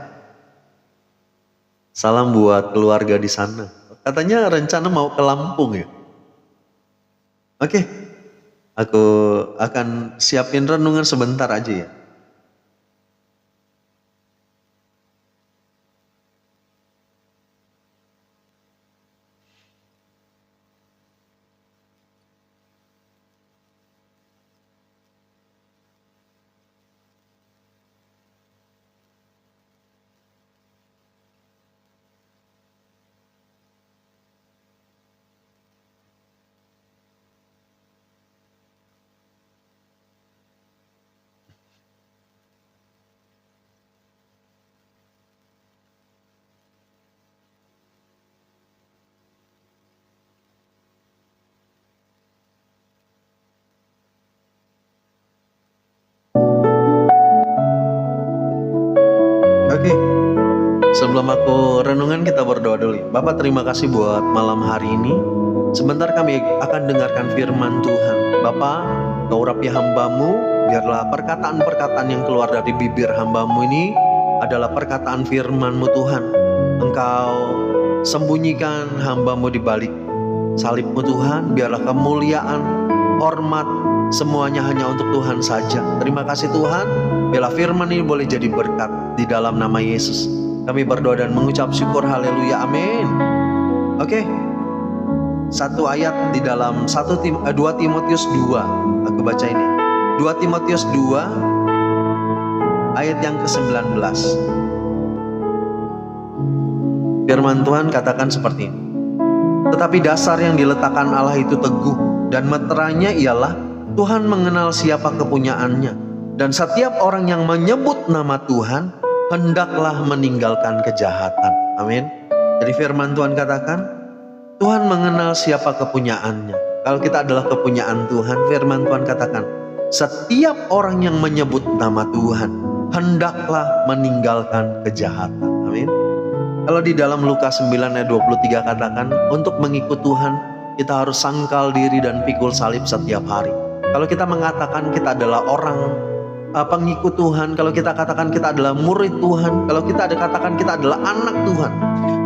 Salam buat keluarga di sana. Katanya rencana mau ke Lampung ya? Oke. Aku akan siapin renungan sebentar aja ya. Sebelum aku renungan, kita berdoa dulu. Bapak, terima kasih buat malam hari ini. Sebentar kami akan dengarkan firman Tuhan. Bapak, Kau urapi hamba-Mu, biarlah perkataan-perkataan yang keluar dari bibir hamba-Mu ini adalah perkataan firman-Mu Tuhan. Engkau sembunyikan hamba-Mu di balik salib-Mu Tuhan, biarlah kemuliaan, hormat, semuanya hanya untuk Tuhan saja. Terima kasih Tuhan, biarlah firman ini boleh jadi berkat di dalam nama Yesus. Kami berdoa dan mengucap syukur, haleluya, amin. Oke, satu ayat di dalam 2 Timotius 2, aku baca ini. 2 Timotius 2 ayat yang ke-19. Firman Tuhan katakan seperti ini. Tetapi dasar yang diletakkan Allah itu teguh, dan meteranya ialah Tuhan mengenal siapa kepunyaannya, dan setiap orang yang menyebut nama Tuhan hendaklah meninggalkan kejahatan. Amin. Jadi firman Tuhan katakan, Tuhan mengenal siapa kepunyaannya. Kalau kita adalah kepunyaan Tuhan, firman Tuhan katakan, setiap orang yang menyebut nama Tuhan hendaklah meninggalkan kejahatan. Amin. Kalau di dalam Lukas 9 ayat 23 katakan, untuk mengikut Tuhan kita harus sangkal diri dan pikul salib setiap hari. Kalau kita mengatakan kita adalah orang pengikut Tuhan, kalau kita katakan kita adalah murid Tuhan, kalau kita katakan kita adalah anak Tuhan,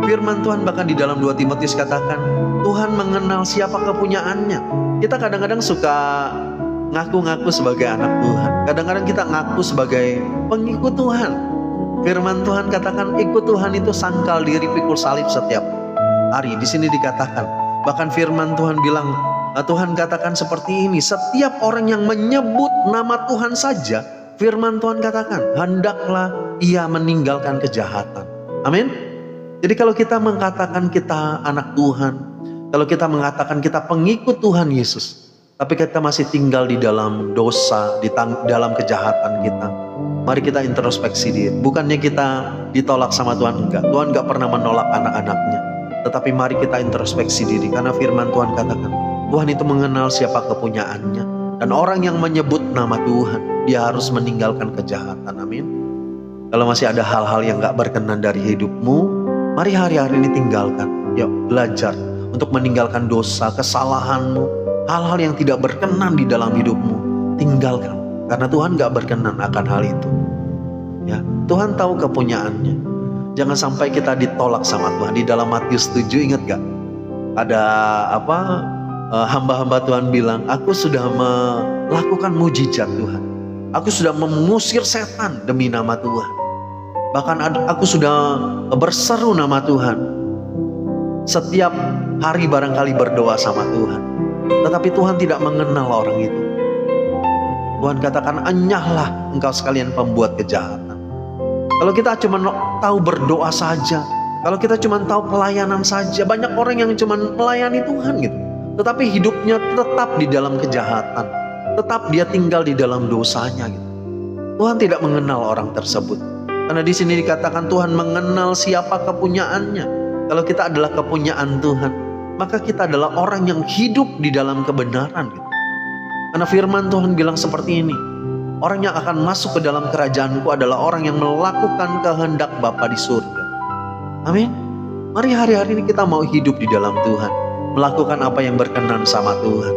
firman Tuhan bahkan di dalam 2 Timotius katakan, Tuhan mengenal siapa kepunyaannya. Kita kadang-kadang suka ngaku-ngaku sebagai anak Tuhan, kadang-kadang kita ngaku sebagai pengikut Tuhan. Firman Tuhan katakan, ikut Tuhan itu sangkal diri, pikul salib setiap hari. Di sini dikatakan, bahkan firman Tuhan bilang, Tuhan katakan seperti ini, setiap orang yang menyebut nama Tuhan saja, firman Tuhan katakan, hendaklah ia meninggalkan kejahatan. Amin. Jadi kalau kita mengatakan kita anak Tuhan, kalau kita mengatakan kita pengikut Tuhan Yesus, tapi kita masih tinggal di dalam dosa, di dalam kejahatan kita, mari kita introspeksi diri. Bukannya kita ditolak sama Tuhan, enggak. Tuhan enggak pernah menolak anak-anaknya. Tetapi mari kita introspeksi diri, karena firman Tuhan katakan, Tuhan itu mengenal siapa kepunyaannya, dan orang yang menyebut nama Tuhan, dia harus meninggalkan kejahatan. Amin. Kalau masih ada hal-hal yang gak berkenan dari hidupmu, mari hari-hari ini tinggalkan. Yuk belajar untuk meninggalkan dosa, kesalahanmu, hal-hal yang tidak berkenan di dalam hidupmu, tinggalkan. Karena Tuhan gak berkenan akan hal itu. Ya, Tuhan tahu kepunyaannya. Jangan sampai kita ditolak sama Tuhan. Di dalam Matius 7, ingat gak? Ada hamba-hamba Tuhan bilang, aku sudah melakukan mujizat Tuhan, aku sudah mengusir setan demi nama Tuhan, bahkan aku sudah berseru nama Tuhan, setiap hari barangkali berdoa sama Tuhan, tetapi Tuhan tidak mengenal orang itu. Tuhan katakan, enyahlah engkau sekalian pembuat kejahatan. Kalau kita cuma tahu berdoa saja, kalau kita cuma tahu pelayanan saja, banyak orang yang cuma melayani Tuhan gitu, tetapi hidupnya tetap di dalam kejahatan, tetap dia tinggal di dalam dosanya gitu. Tuhan tidak mengenal orang tersebut. Karena di sini dikatakan Tuhan mengenal siapa kepunyaannya. Kalau kita adalah kepunyaan Tuhan, maka kita adalah orang yang hidup di dalam kebenaran gitu. Karena firman Tuhan bilang seperti ini, orang yang akan masuk ke dalam kerajaanku adalah orang yang melakukan kehendak Bapa di surga. Amin. Mari hari-hari ini kita mau hidup di dalam Tuhan, melakukan apa yang berkenan sama Tuhan.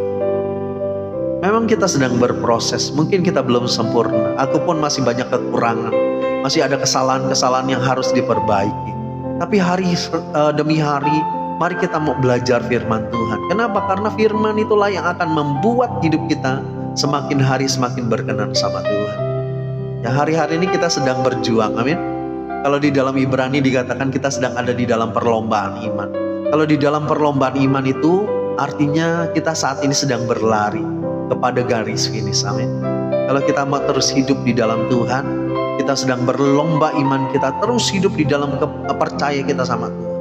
Memang kita sedang berproses, mungkin kita belum sempurna. Aku pun masih banyak kekurangan, masih ada kesalahan-kesalahan yang harus diperbaiki. Tapi hari demi hari, mari kita mau belajar firman Tuhan. Kenapa? Karena firman itulah yang akan membuat hidup kita semakin hari semakin berkenan sama Tuhan. Ya, hari-hari ini kita sedang berjuang, amin. Kalau di dalam Ibrani dikatakan kita sedang ada di dalam perlombaan iman. Kalau di dalam perlombaan iman itu artinya kita saat ini sedang berlari kepada garis finish, amin. Kalau kita mau terus hidup di dalam Tuhan, kita sedang berlomba iman, kita terus hidup di dalam percaya kita sama Tuhan.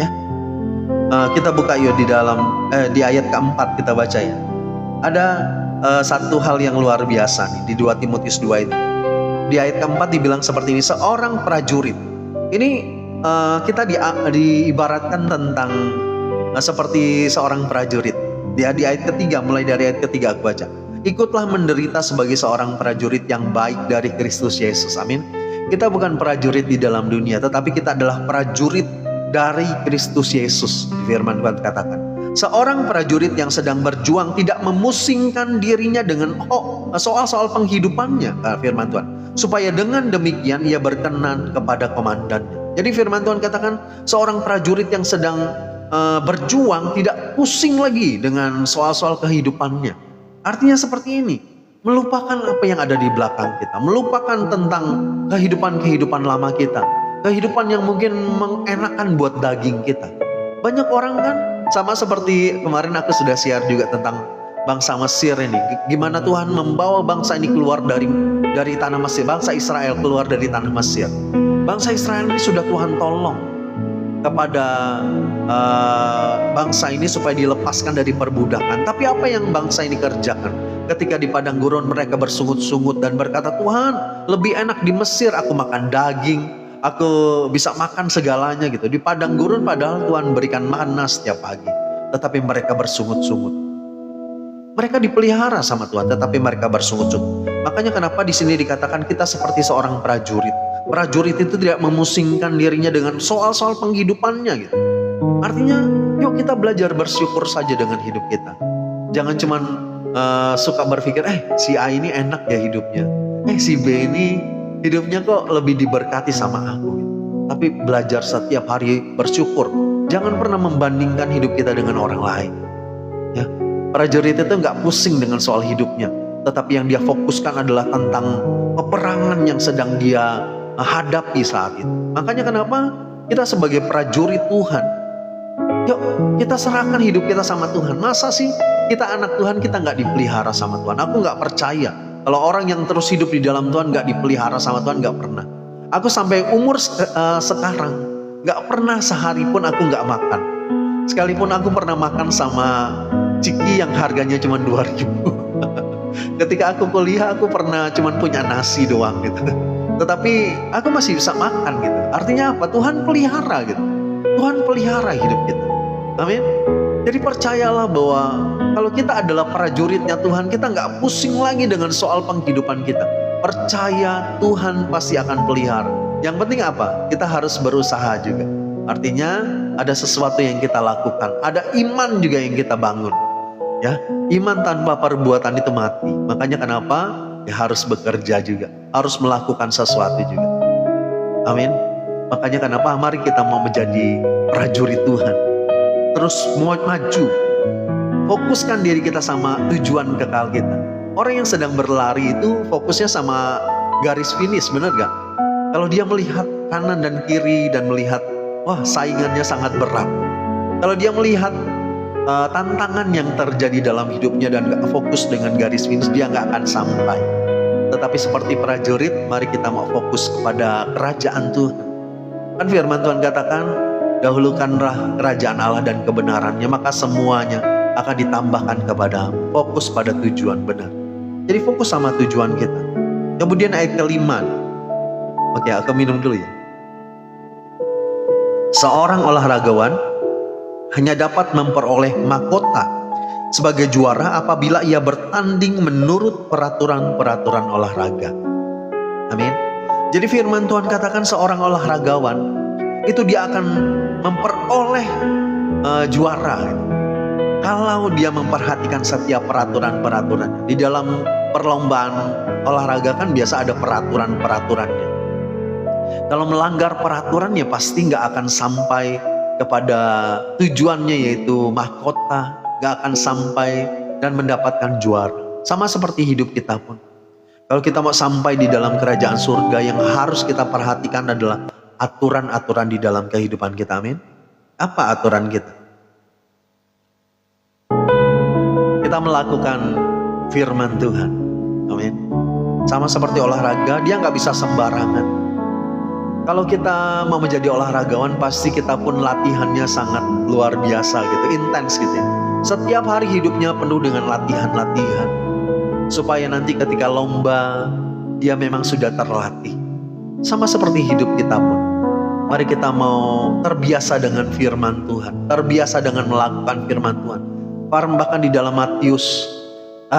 Ya, kita buka yuk di dalam di ayat keempat kita baca ya. Ada satu hal yang luar biasa nih di 2 Timotius 2 itu. Di ayat keempat dibilang seperti ini, seorang prajurit. Ini kita diibaratkan tentang seperti seorang prajurit. Di ayat ketiga, mulai dari ayat ketiga aku baca. Ikutlah menderita sebagai seorang prajurit yang baik dari Kristus Yesus, amin. Kita bukan prajurit di dalam dunia, tetapi kita adalah prajurit dari Kristus Yesus. Firman Tuhan katakan, seorang prajurit yang sedang berjuang tidak memusingkan dirinya dengan soal-soal penghidupannya, firman Tuhan, supaya dengan demikian ia berkenan kepada komandannya. Jadi firman Tuhan katakan, seorang prajurit yang sedang berjuang tidak pusing lagi dengan soal-soal kehidupannya. Artinya seperti ini, melupakan apa yang ada di belakang kita, melupakan tentang kehidupan lama kita, kehidupan yang mungkin mengenakan buat daging kita. Banyak orang kan, sama seperti kemarin aku sudah share juga tentang bangsa Mesir ini, gimana Tuhan membawa bangsa ini keluar dari tanah Mesir, bangsa Israel keluar dari tanah Mesir. Bangsa Israel ini sudah Tuhan tolong kepada bangsa ini supaya dilepaskan dari perbudakan. Tapi apa yang bangsa ini kerjakan? Ketika di padang gurun mereka bersungut-sungut dan berkata, Tuhan, lebih enak di Mesir, aku makan daging, aku bisa makan segalanya gitu. Di padang gurun padahal Tuhan berikan manna setiap pagi, tetapi mereka bersungut-sungut. Mereka dipelihara sama Tuhan, tetapi mereka bersungut-sungut. Makanya kenapa di sini dikatakan kita seperti seorang prajurit. Prajurit itu tidak memusingkan dirinya dengan soal-soal penghidupannya gitu. Artinya, yuk kita belajar bersyukur saja dengan hidup kita. Jangan cuman suka berpikir, si A ini enak ya hidupnya. Si B ini hidupnya kok lebih diberkati sama aku gitu. Tapi belajar setiap hari bersyukur. Jangan pernah membandingkan hidup kita dengan orang lain. Ya, prajurit itu nggak pusing dengan soal hidupnya, tetapi yang dia fokuskan adalah tentang peperangan yang sedang dia hadapi saat itu. Makanya kenapa kita sebagai prajurit Tuhan, yuk kita serahkan hidup kita sama Tuhan. Masa sih kita anak Tuhan kita nggak dipelihara sama Tuhan? Aku nggak percaya kalau orang yang terus hidup di dalam Tuhan nggak dipelihara sama Tuhan, nggak pernah. Aku sampai umur sekarang nggak pernah sehari pun aku nggak makan. Sekalipun aku pernah makan sama ciki yang harganya cuma 2.000. Ketika aku kuliah aku pernah cuma punya nasi doang gitu. Tetapi aku masih bisa makan gitu. Artinya apa? Tuhan pelihara gitu. Tuhan pelihara hidup kita. Amin. Jadi percayalah bahwa kalau kita adalah prajuritnya Tuhan, kita nggak pusing lagi dengan soal penghidupan kita. Percaya Tuhan pasti akan pelihara. Yang penting apa? Kita harus berusaha juga. Artinya ada sesuatu yang kita lakukan. Ada iman juga yang kita bangun. Ya, iman tanpa perbuatan itu mati. Makanya kenapa? Ya harus bekerja juga, harus melakukan sesuatu juga. Amin. Makanya kenapa mari kita mau menjadi prajurit Tuhan, terus mau maju, fokuskan diri kita sama tujuan kekal kita. Orang yang sedang berlari itu fokusnya sama garis finish, benar gak? Kalau dia melihat kanan dan kiri dan melihat, wah saingannya sangat berat. Kalau dia melihat tantangan yang terjadi dalam hidupnya dan gak fokus dengan garis finish, dia gak akan sampai. Tetapi seperti prajurit, mari kita mau fokus kepada kerajaan Tuhan. Kan firman Tuhan katakan, dahulukanlah kerajaan Allah dan kebenarannya, maka semuanya akan ditambahkan kepadamu. Fokus pada tujuan benar. Jadi fokus sama tujuan kita. Kemudian ayat kelima. Oke, aku minum dulu ya. Seorang olahragawan hanya dapat memperoleh mahkota sebagai juara apabila ia bertanding menurut peraturan-peraturan olahraga. Amin. Jadi firman Tuhan katakan seorang olahragawan itu dia akan memperoleh juara kalau dia memperhatikan setiap peraturan-peraturan. Di dalam perlombaan olahraga kan biasa ada peraturan-peraturannya. Kalau melanggar peraturan ya pasti nggak akan sampai kepada tujuannya, yaitu mahkota, gak akan sampai dan mendapatkan juara. Sama seperti hidup kita pun. Kalau kita mau sampai di dalam kerajaan surga, yang harus kita perhatikan adalah aturan-aturan di dalam kehidupan kita. Amin. Apa aturan kita? Kita melakukan firman Tuhan. Amin. Sama seperti olahraga, dia gak bisa sembarangan. Kalau kita mau menjadi olahragawan, pasti kita pun latihannya sangat luar biasa gitu, intens gitu ya. Setiap hari hidupnya penuh dengan latihan-latihan, supaya nanti ketika lomba, dia memang sudah terlatih. Sama seperti hidup kita pun. Mari kita mau terbiasa dengan firman Tuhan, terbiasa dengan melakukan firman Tuhan. Bahkan di dalam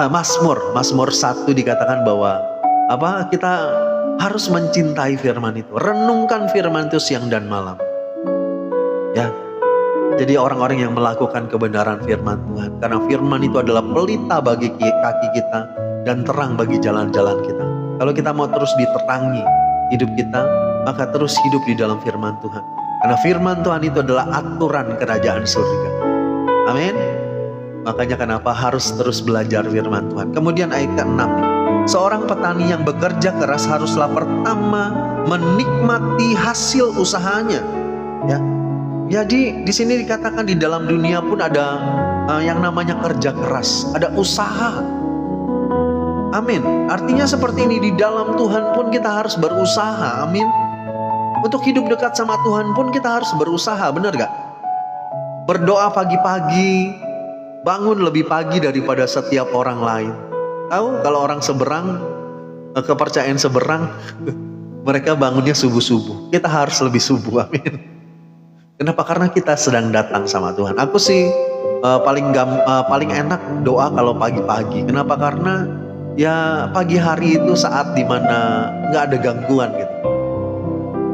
Mazmur 1 dikatakan bahwa kita harus mencintai firman itu. Renungkan firman itu siang dan malam. Ya. Jadi orang-orang yang melakukan kebenaran firman Tuhan. Karena firman itu adalah pelita bagi kaki kita dan terang bagi jalan-jalan kita. Kalau kita mau terus diterangi hidup kita, maka terus hidup di dalam firman Tuhan. Karena firman Tuhan itu adalah aturan kerajaan surga. Amin. Makanya kenapa harus terus belajar firman Tuhan. Kemudian ayat ke-6. Seorang petani yang bekerja keras haruslah pertama menikmati hasil usahanya. Ya. Jadi di sini dikatakan di dalam dunia pun ada yang namanya kerja keras, ada usaha. Amin. Artinya seperti ini, di dalam Tuhan pun kita harus berusaha. Amin. Untuk hidup dekat sama Tuhan pun kita harus berusaha, benar gak? Berdoa pagi-pagi, bangun lebih pagi daripada setiap orang lain. Tahu kalau orang seberang, kepercayaan seberang, mereka bangunnya subuh-subuh. Kita harus lebih subuh, amin. Kenapa? Karena kita sedang datang sama Tuhan. Aku sih paling enak doa kalau pagi-pagi. Kenapa? Karena ya pagi hari itu saat dimana nggak ada gangguan gitu,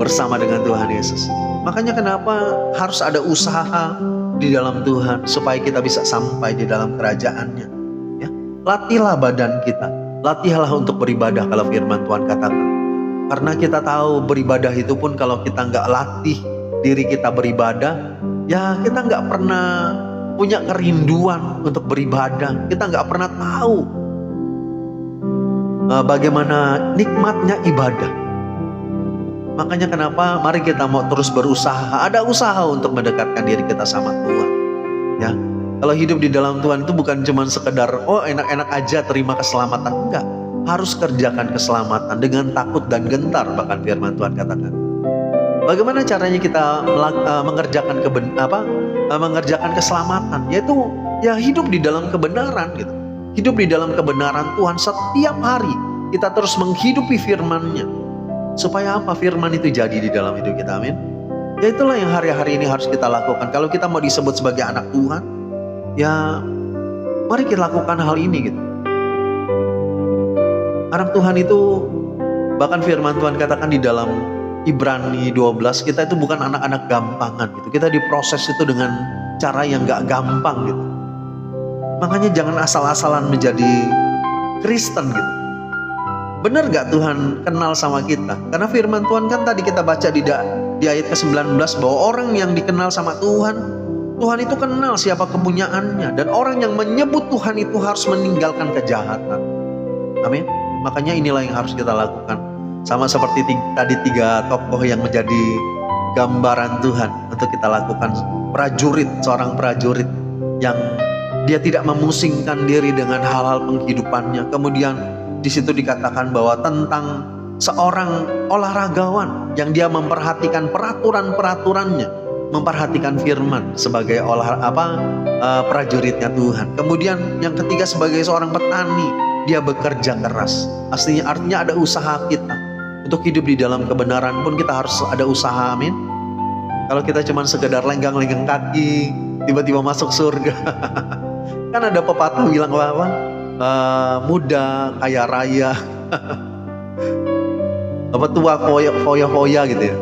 bersama dengan Tuhan Yesus. Makanya kenapa harus ada usaha di dalam Tuhan supaya kita bisa sampai di dalam kerajaannya. Ya, latihlah badan kita, latihlah untuk beribadah kalau firman Tuhan katakan. Karena kita tahu beribadah itu pun kalau kita nggak latih diri kita beribadah, ya kita nggak pernah punya kerinduan untuk beribadah. Kita nggak pernah tahu bagaimana nikmatnya ibadah. Makanya kenapa mari kita mau terus berusaha. Ada usaha untuk mendekatkan diri kita sama Tuhan. Ya, kalau hidup di dalam Tuhan itu bukan cuma sekedar enak-enak aja terima keselamatan. Enggak, harus kerjakan keselamatan dengan takut dan gentar, bahkan firman Tuhan katakan. Bagaimana caranya kita mengerjakan keselamatan? Yaitu ya hidup di dalam kebenaran gitu. Hidup di dalam kebenaran Tuhan setiap hari. Kita terus menghidupi firman-Nya. Supaya apa? Firman itu jadi di dalam hidup kita, amin. Ya itulah yang hari-hari ini harus kita lakukan. Kalau kita mau disebut sebagai anak Tuhan, ya mari kita lakukan hal ini gitu. Anak Tuhan itu, bahkan firman Tuhan katakan di dalam Ibrani 12, kita itu bukan anak-anak gampangan gitu. Kita diproses itu dengan cara yang gak gampang gitu. Makanya jangan asal-asalan menjadi Kristen gitu. Benar gak Tuhan kenal sama kita? Karena firman Tuhan kan tadi kita baca di ayat ke-19 bahwa orang yang dikenal sama Tuhan, Tuhan itu kenal siapa kepunyaannya. Dan orang yang menyebut Tuhan itu harus meninggalkan kejahatan. Amin. Makanya inilah yang harus kita lakukan. Sama seperti tadi 3 tokoh yang menjadi gambaran Tuhan untuk kita lakukan. Prajurit, seorang prajurit yang dia tidak memusingkan diri dengan hal-hal penghidupannya. Kemudian di situ dikatakan bahwa tentang seorang olahragawan yang dia memperhatikan peraturan-peraturannya, memperhatikan firman sebagai prajuritnya Tuhan. Kemudian yang ketiga sebagai seorang petani, dia bekerja keras. Artinya ada usaha kita. Untuk hidup di dalam kebenaran pun kita harus ada usaha, amin. Kalau kita cuma sekedar lenggang-lenggang kaki, tiba-tiba masuk surga. Kan ada pepatah bilang apa? Muda kaya raya. Tua foya-foya gitu ya.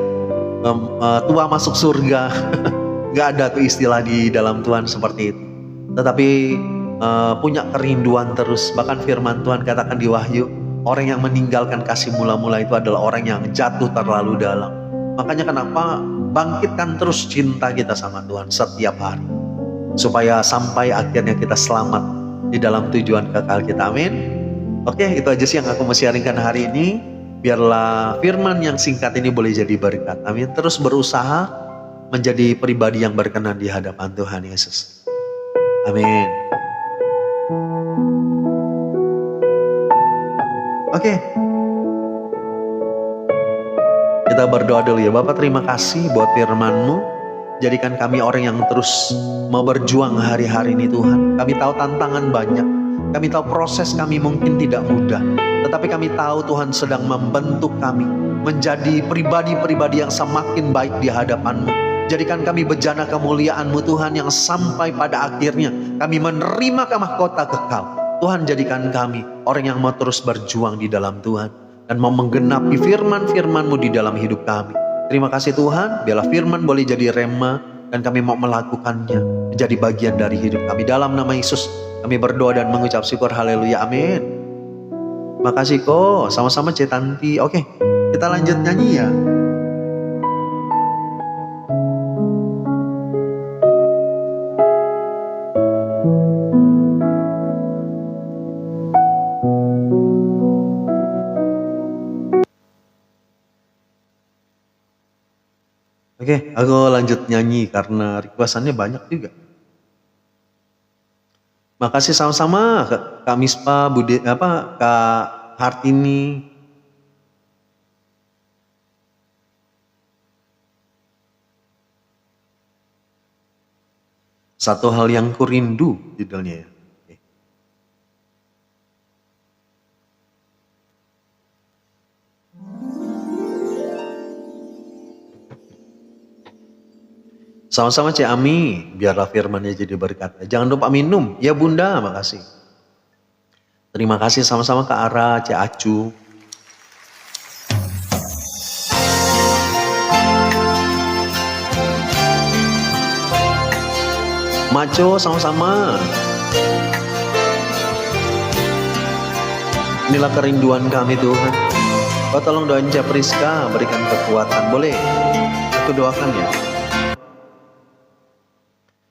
Tua masuk surga. Gak ada tuh istilah di dalam Tuhan seperti itu. Tetapi punya kerinduan terus. Bahkan firman Tuhan katakan di Wahyu, orang yang meninggalkan kasih mula-mula itu adalah orang yang jatuh terlalu dalam. Makanya kenapa bangkitkan terus cinta kita sama Tuhan setiap hari, supaya sampai akhirnya kita selamat di dalam tujuan kekal kita, amin. Oke, itu aja sih yang aku mau sharingkan hari ini. Biarlah firman yang singkat ini boleh jadi berkat, amin. Terus berusaha menjadi pribadi yang berkenan di hadapan Tuhan Yesus, amin. Oke, kita berdoa dulu ya. Bapak, terima kasih buat firman-Mu. Jadikan kami orang yang terus mau berjuang hari-hari ini Tuhan. Kami tahu tantangan banyak. Kami tahu proses kami mungkin tidak mudah. Tetapi kami tahu Tuhan sedang membentuk kami menjadi pribadi-pribadi yang semakin baik di hadapan-Mu. Jadikan kami bejana kemuliaan-Mu Tuhan, yang sampai pada akhirnya kami menerima mahkota kekal. Tuhan, jadikan kami orang yang mau terus berjuang di dalam Tuhan. dan mau menggenapi firman-firman-Mu di dalam hidup kami. Terima kasih Tuhan, biarlah firman boleh jadi rema dan kami mau melakukannya menjadi bagian dari hidup kami. Dalam nama Yesus kami berdoa dan mengucap syukur, haleluya, amin. Makasih kok, sama-sama Cik Tanti. Oke, kita lanjut nyanyi ya. Oke, aku lanjut nyanyi karena requestannya banyak juga. Makasih sama-sama Kak Mispa, Kak Hartini. Satu hal yang kurindu judulnya ya. Oke. Sama-sama Cik Ami, biarlah firmannya jadi berkat. Jangan lupa minum, ya Bunda, makasih. Terima kasih sama-sama Kak Ara, Cik Acu. Maco sama-sama. Inilah kerinduan kami Tuhan. Kau tolong doain Cik Priska, berikan kekuatan. Boleh? Aku doakan ya.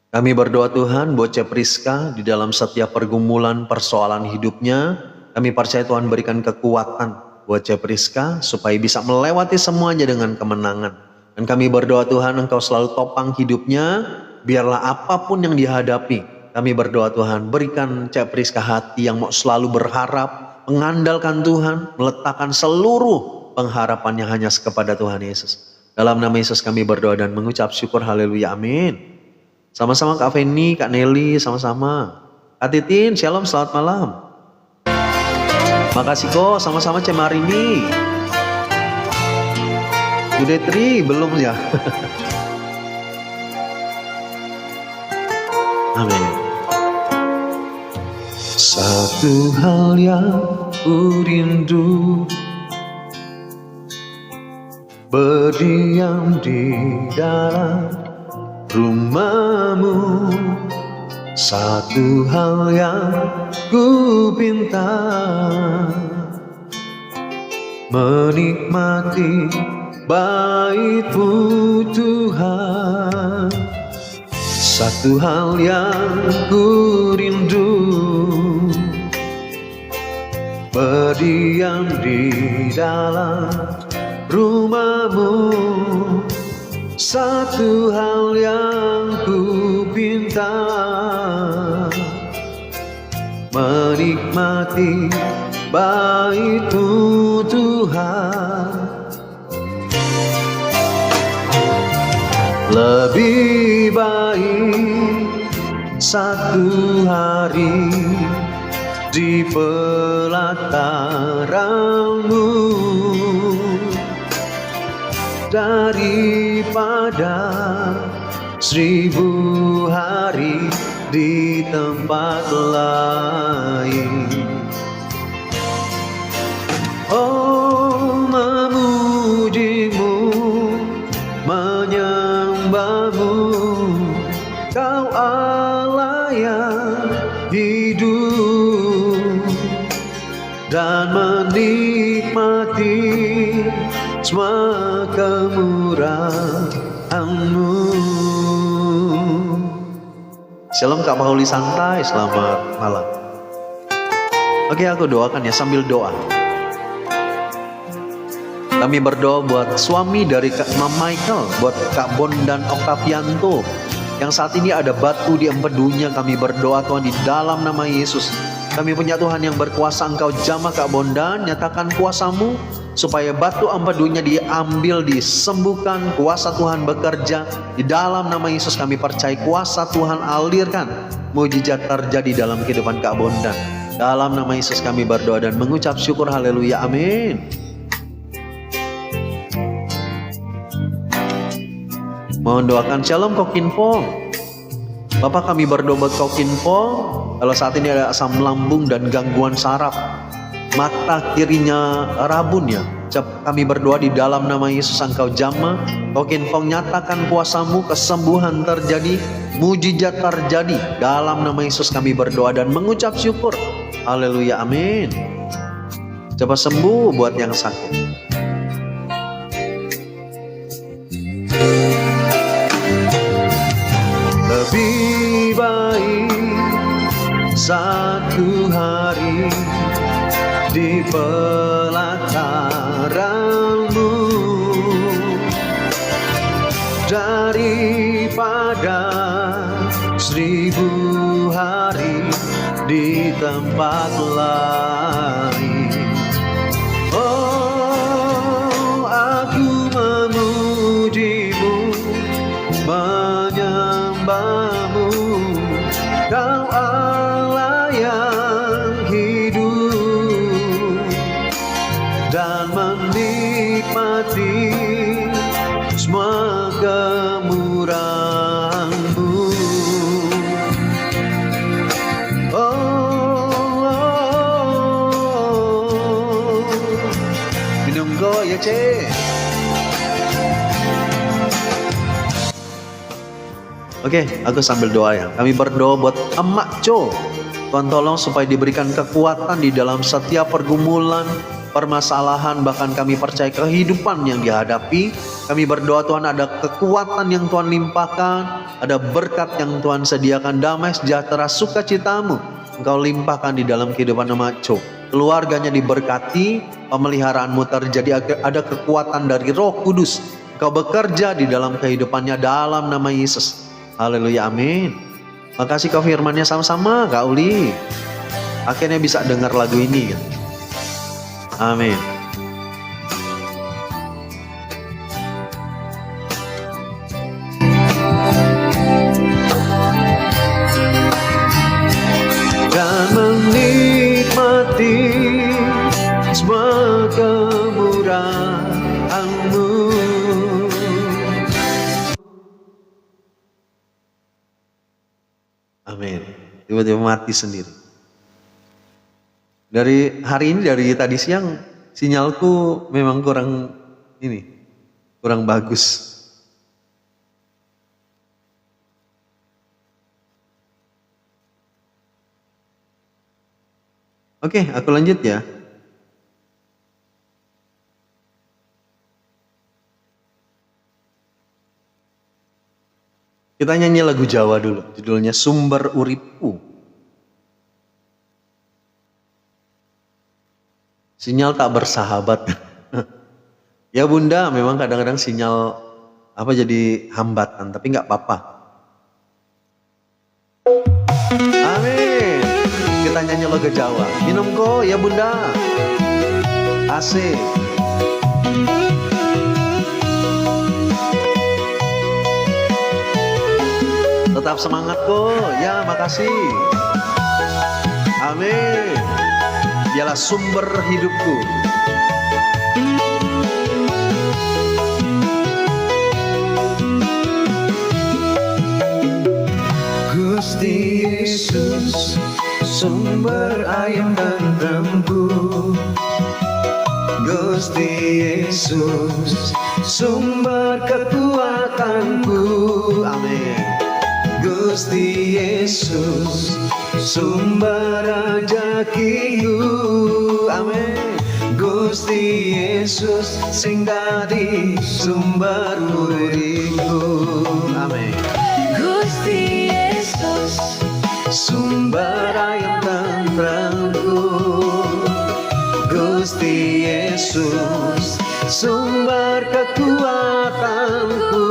Kami berdoa Tuhan buat Cik Priska di dalam setiap pergumulan persoalan hidupnya. Kami percaya Tuhan berikan kekuatan buat Cik Priska supaya bisa melewati semuanya dengan kemenangan. Dan kami berdoa Tuhan Engkau selalu topang hidupnya, biarlah apapun yang dihadapi. Kami berdoa Tuhan berikan Cik Priska hati yang mau selalu berharap, mengandalkan Tuhan, meletakkan seluruh pengharapannya hanya kepada Tuhan Yesus. Dalam nama Yesus kami berdoa dan mengucap syukur, haleluya, amin. Sama-sama Kak Feni, Kak Nelly, sama-sama. Kak Titin, shalom, selamat malam. Makasih kok, sama-sama Cek Marini. Budetri, belum ya? Amin. Satu hal yang ku rindu, berdiam di dalam rumahmu. Satu hal yang ku pinta, menikmati bait-Mu Tuhan. Satu hal yang ku rindu, berdiam di dalam rumah-Mu. Satu hal yang ku pinta, menikmati bait-Mu Tuhan. Lebih baik satu hari di pelataran-Mu daripada 1000 hari di tempat lain. Oh, memuji-Mu, menyembah-Mu, Kau Allah yang hidup, dan menikmati semua kemurahan-Mu. Shalom Kak Pauli santai, selamat malam. Oke, aku doakan ya sambil doa. Kami berdoa buat suami dari Kak Michael, buat Kak Bon dan Octavianto yang saat ini ada batu di empedunya. Kami berdoa Tuhan di dalam nama Yesus. Kami punya Tuhan yang berkuasa, Engkau jamah Kak Bondan, nyatakan kuasa-Mu supaya batu empedunya diambil, disembuhkan. Kuasa Tuhan bekerja di dalam nama Yesus. Kami percaya kuasa Tuhan alirkan, mujizat terjadi dalam kehidupan Kak Bondan. Dalam nama Yesus kami berdoa dan mengucap syukur, haleluya, amin. Mohon doakan shalom Kokin Pong. Bapak, kami berdoa buat Kokin Pong. Kalau saat ini ada asam lambung dan gangguan saraf, mata kirinya rabun ya. Kami berdoa di dalam nama Yesus, Engkau jamah, Kau nyatakan kuasamu, kesembuhan terjadi, mujizat terjadi. Dalam nama Yesus kami berdoa dan mengucap syukur. Haleluya, amin. Coba sembuh buat yang sakit. Lebih baik satu hari di pelataranmu daripada 1000 hari di tempat lain. Oh, aku memujimu, menyembahmu, Kau Allah yang hidup, dan menikmati semua kemurahan-Mu. Minum go ya cek. Oke, aku sambil doa ya. Kami berdoa buat Emak Co. Tuhan tolong supaya diberikan kekuatan di dalam setiap pergumulan, permasalahan, bahkan kami percaya kehidupan yang dihadapi. Kami berdoa Tuhan ada kekuatan yang Tuhan limpahkan, ada berkat yang Tuhan sediakan, damai, sejahtera, sukacitamu Engkau limpahkan di dalam kehidupan Emak Co. Keluarganya diberkati, pemeliharaanmu terjadi, ada kekuatan dari Roh Kudus. Engkau bekerja di dalam kehidupannya dalam nama Yesus. Haleluya, amin. Makasih kau firmannya sama-sama Kak Uli. Akhirnya bisa dengar lagu ini. Amin. Dan menikmati semua kemurahan-Mu. Amin. Tiba-tiba mati sendiri. Dari hari ini, dari tadi siang, sinyalku memang kurang bagus. Oke, aku lanjut ya. Kita nyanyi lagu Jawa dulu, judulnya Sumber Uripku. Sinyal tak bersahabat. Ya Bunda, memang kadang-kadang sinyal jadi hambatan, tapi nggak apa-apa. Amin. Kita nyanyi lagu Jawa. Minum kok ya Bunda. Asik. Tetap semangat kok, ya makasih. Amin. Dialah sumber hidupku. Gusti Yesus, sumber air tentremku. Gusti Yesus, sumber kekuatanku. Amin. Gusti Yesus, sumber rezekiku. Amin. Gusti Yesus, sing dadi sumber uripku. Amin. Gusti Yesus, Sumber air tentremku. Gusti Yesus, sumber kekuatanku.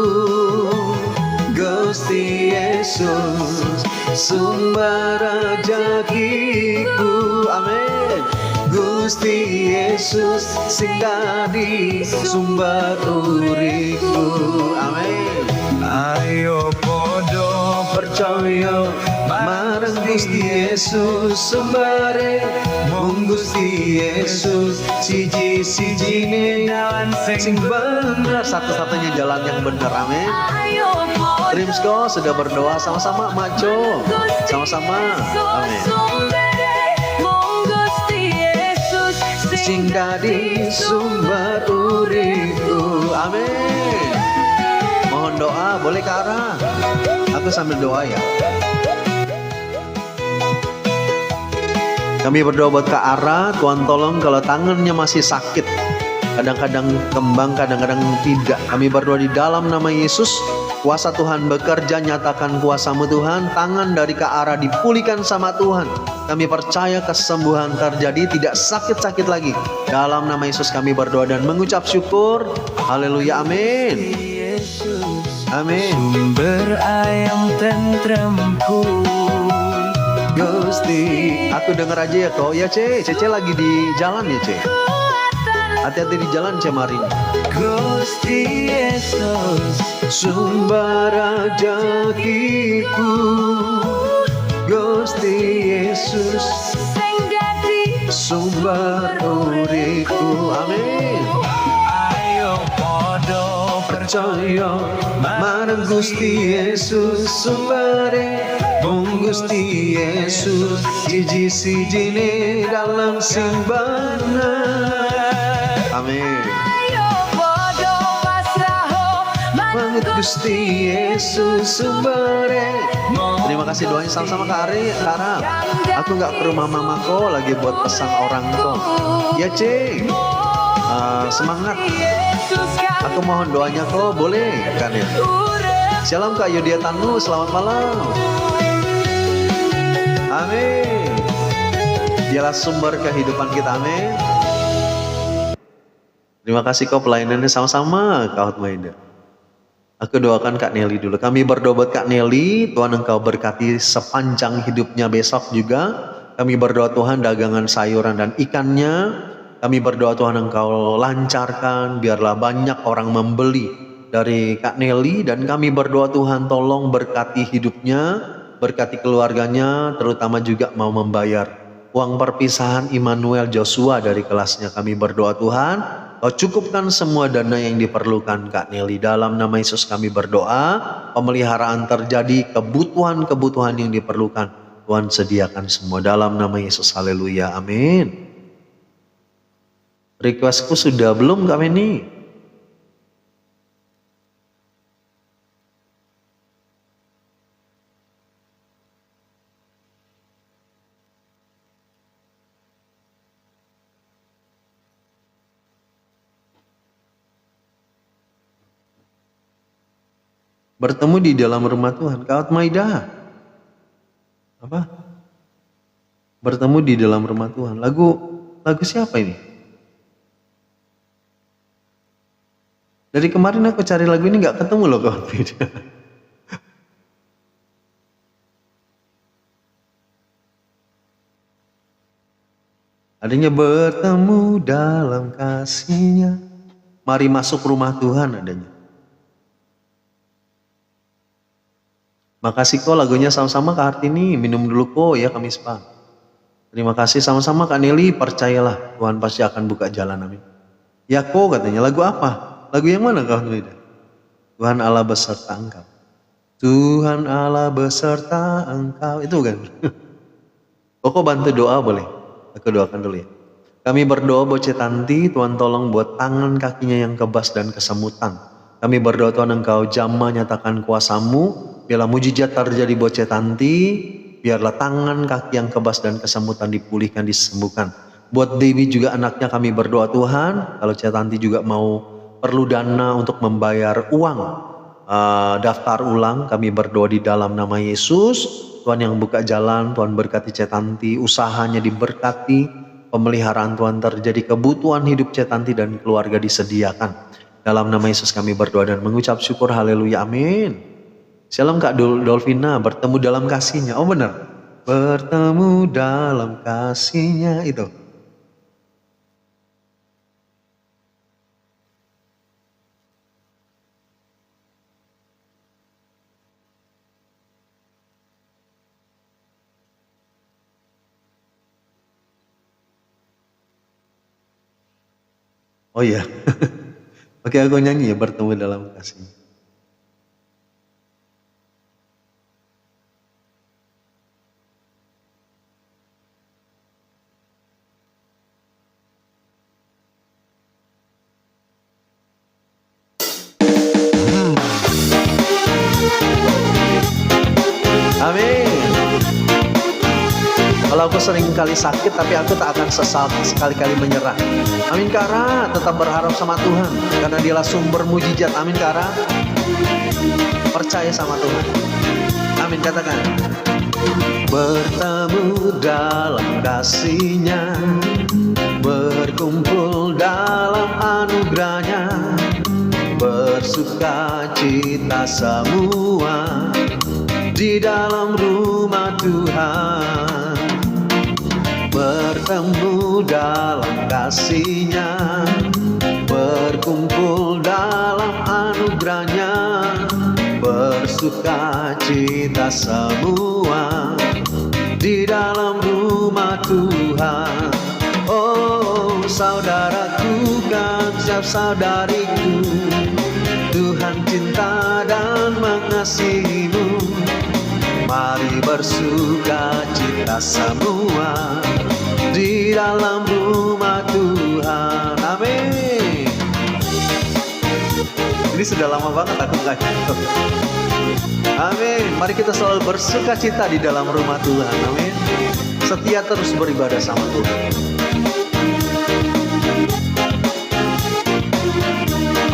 Gusti Yesus, sumber rezekiku. Amin. Gusti Yesus, sing dadi sumber uripku. Amin. Ayo podo percaya marang Gusti Yesus sumbere. Mung Gusti Yesus siji-sijine jalan sing bener, Satu-satunya jalan yang benar. Amin. ayo podo Trimsko sudah berdoa sama-sama Maco. Sama-sama. Amin. Sumbere, mong Gusti Yesus sing dadi sumber uripku. Amin. Mohon doa, boleh ke arah. Aku sambil doa ya. Kami berdoa buat Kak Ara, Tuhan tolong kalau tangannya masih sakit. Kadang-kadang kembang, kadang-kadang tidak. Kami berdoa di dalam nama Yesus. Kuasa Tuhan bekerja, nyatakan kuasa-Mu Tuhan. Tangan dari Kak Ara dipulihkan sama Tuhan. Kami percaya kesembuhan terjadi, tidak sakit-sakit lagi. Dalam nama Yesus kami berdoa dan mengucap syukur. Haleluya, amin. Amin. Sumber ayam tentremku. Gusti, aku denger aja ya kok. Ya Cece lagi di jalan ya Ce. Hati-hati di jalan Ce Marin. Gusti Yesus, Sumber rezekiku, Gusti Yesus, sing dadi sumber uripku. Amin. ayo podo Percaya marang Gusti Yesus sumbere. Mung Gusti Yesus siji-sijine dalam simbanan. Amin. ayo podo pasraho Manut Gusti Yesus sumbere. Terima kasih doanya sama-sama Kak Ari, Kak Ara. Aku nggak ke rumah mama kok, lagi buat pesan orang kok. Ya Cik, semangat. Aku mohon doanya kok, boleh kan ya? Shalom Kak Yudia Tanu, selamat malam. Amin. Dialah sumber kehidupan kita, amin. Terima kasih kok pelayanannya sama-sama Kak Hotmaida. Aku doakan Kak Nelly dulu. Kami berdoa buat Kak Nelly, Tuhan Engkau berkati sepanjang hidupnya besok juga. Kami berdoa Tuhan dagangan sayuran dan ikannya. Kami berdoa Tuhan Engkau lancarkan, biarlah banyak orang membeli dari Kak Nelly. Dan kami berdoa Tuhan tolong berkati hidupnya, berkati keluarganya, terutama juga mau membayar uang perpisahan Immanuel Joshua dari kelasnya. Kami berdoa Tuhan, Kau cukupkan semua dana yang diperlukan Kak Nelly. Dalam nama Yesus kami berdoa, pemeliharaan terjadi, kebutuhan-kebutuhan yang diperlukan Tuhan sediakan semua. Dalam nama Yesus, haleluya, amin. Requestku sudah belum Kak Meni? Bertemu di dalam rumah Tuhan. Kak Maida. Apa? Bertemu di dalam rumah Tuhan. Lagu siapa ini? Dari kemarin aku cari lagu ini nggak ketemu loh Kak Maida. Adanya bertemu dalam kasih-Nya. Mari masuk rumah Tuhan adanya. Makasih kok lagunya sama-sama Kak Hartini. Minum dulu kok ya kami spa. Terima kasih sama-sama Kak Nelly. Percayalah Tuhan pasti akan buka jalan, amin. Ya kok katanya lagu apa? Lagu yang mana Kak Hartini? Tuhan Allah beserta engkau. Tuhan Allah beserta engkau. Itu kan? Kok bantu doa boleh? Aku doakan dulu ya. Kami berdoa buat Cetanti. Tuhan tolong buat tangan kakinya yang kebas dan kesemutan. Kami berdoa Tuhan Engkau jamah nyatakan kuasa-Mu. Biarlah mujizat terjadi buat Cetanti. Biarlah tangan kaki yang kebas dan kesemutan dipulihkan, disembuhkan. Buat Dewi juga anaknya kami berdoa Tuhan. Kalau Cetanti juga mau perlu dana untuk membayar uang daftar ulang. Kami berdoa di dalam nama Yesus. Tuhan yang buka jalan. Tuhan berkati Cetanti. Usahanya diberkati. Pemeliharaan Tuhan terjadi. Kebutuhan hidup Cetanti dan keluarga disediakan. Dalam nama Yesus kami berdoa dan mengucap syukur. Haleluya, amin. Shalom Kak Dolvina, bertemu dalam kasih-Nya. Oh benar, bertemu dalam kasih-Nya itu. Oh iya, oke aku nyanyi ya, bertemu dalam kasih-Nya. aku sering kali sakit, tapi aku tak akan sesal sekali-kali menyerah. Amin Kara, tetap berharap sama Tuhan, karena Dialah sumber mujizat. Amin Kara, percaya sama Tuhan. Amin, katakan. Bertemu dalam kasih-Nya, berkumpul dalam anugerah-Nya, bersuka cita semua di dalam rumah Tuhan. Bertemu dalam kasih-Nya, berkumpul dalam anugerah-Nya, bersuka cita semua di dalam rumah Tuhan. Oh saudaraku kan siap saudariku, Tuhan cinta dan mengasihimu. Mari bersuka cita semua di dalam rumah Tuhan. Amin. Ini sudah lama banget aku nggak gitu. Amin. Mari kita selalu bersuka cita di dalam rumah Tuhan. Amin. Setia terus beribadah sama Tuhan.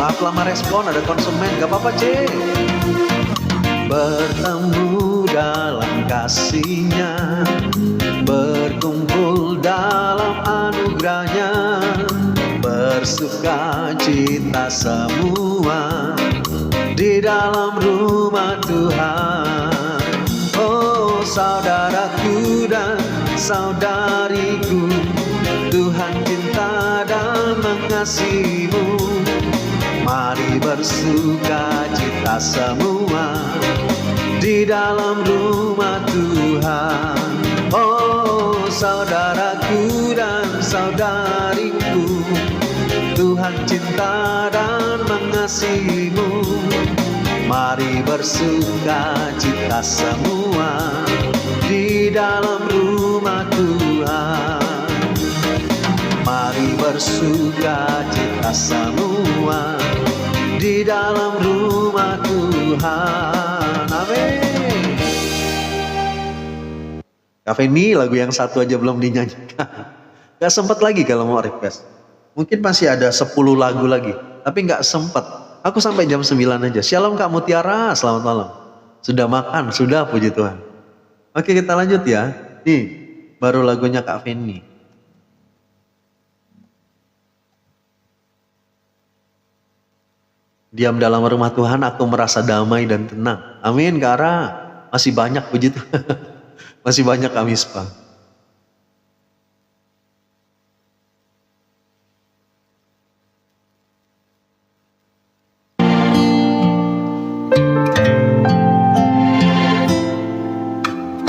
Maaf lama respon, ada konsumen, gak apa-apa cek. Bertemu dalam kasih-Nya, berkumpul dalam anugerah-Nya, bersuka cita semua di dalam rumah Tuhan. Oh saudaraku dan saudariku, Tuhan cinta dan mengasihimu. Mari bersuka cita semua di dalam rumah Tuhan. Oh saudaraku dan saudariku, Tuhan cinta dan mengasihimu. Mari bersuka cita semua di dalam rumah Tuhan. Mari bersuka cita semua di dalam rumah Tuhan. Amin. Kak Feni, lagu yang satu aja belum dinyanyikan. Gak sempet lagi kalau mau request. Mungkin masih ada 10 lagu lagi, tapi gak sempet. Aku sampai jam 9 aja. Shalom Kak Mutiara, selamat malam. Sudah makan? Sudah, puji Tuhan. Oke, kita lanjut ya. Nih, baru lagunya Kak Feni. Diam dalam rumah Tuhan, aku merasa damai dan tenang. Amin, Kak Ara. Masih banyak, puji Tuhan. Masih banyak Kak Mispa.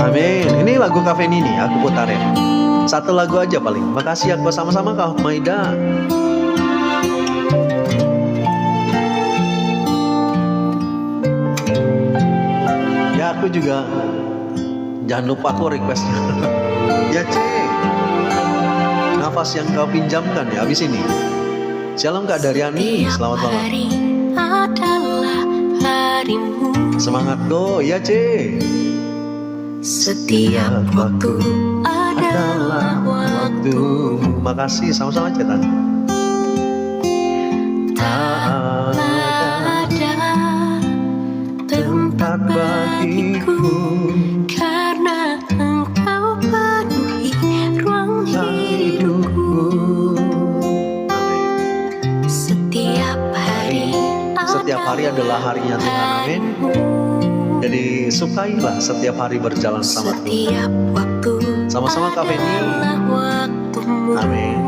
Amin. Ini lagu Kak Feni nih, aku putarin. Satu lagu aja paling. Makasih aku sama-sama Kak Maida. Ya aku juga jangan lupa aku request. Ya cek. Nafas yang kau pinjamkan ya habis ini. Shalom Kak Daryani, selamat malam. Hari adalah harimu. Semangat go, ya cek. Setiap waktu adalah waktu. Makasih sama-sama cetan. Tak ada tempat bagiku, karena engkau penuhi ruang hidupku. Setiap hari adalah harinya Tuhan, amin. Jadi sukailah setiap hari berjalan sama Tuhan. Setiap waktu Sama-sama Kak Feni. adalah waktumu. Amin.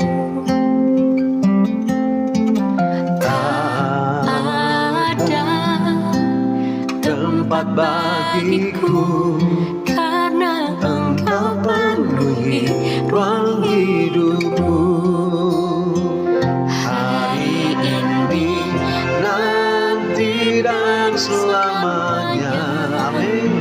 Tak Ada tempat bagiku, karena engkau penuhi ruang hidupku. hari ini. Nanti dan selamanya, amin.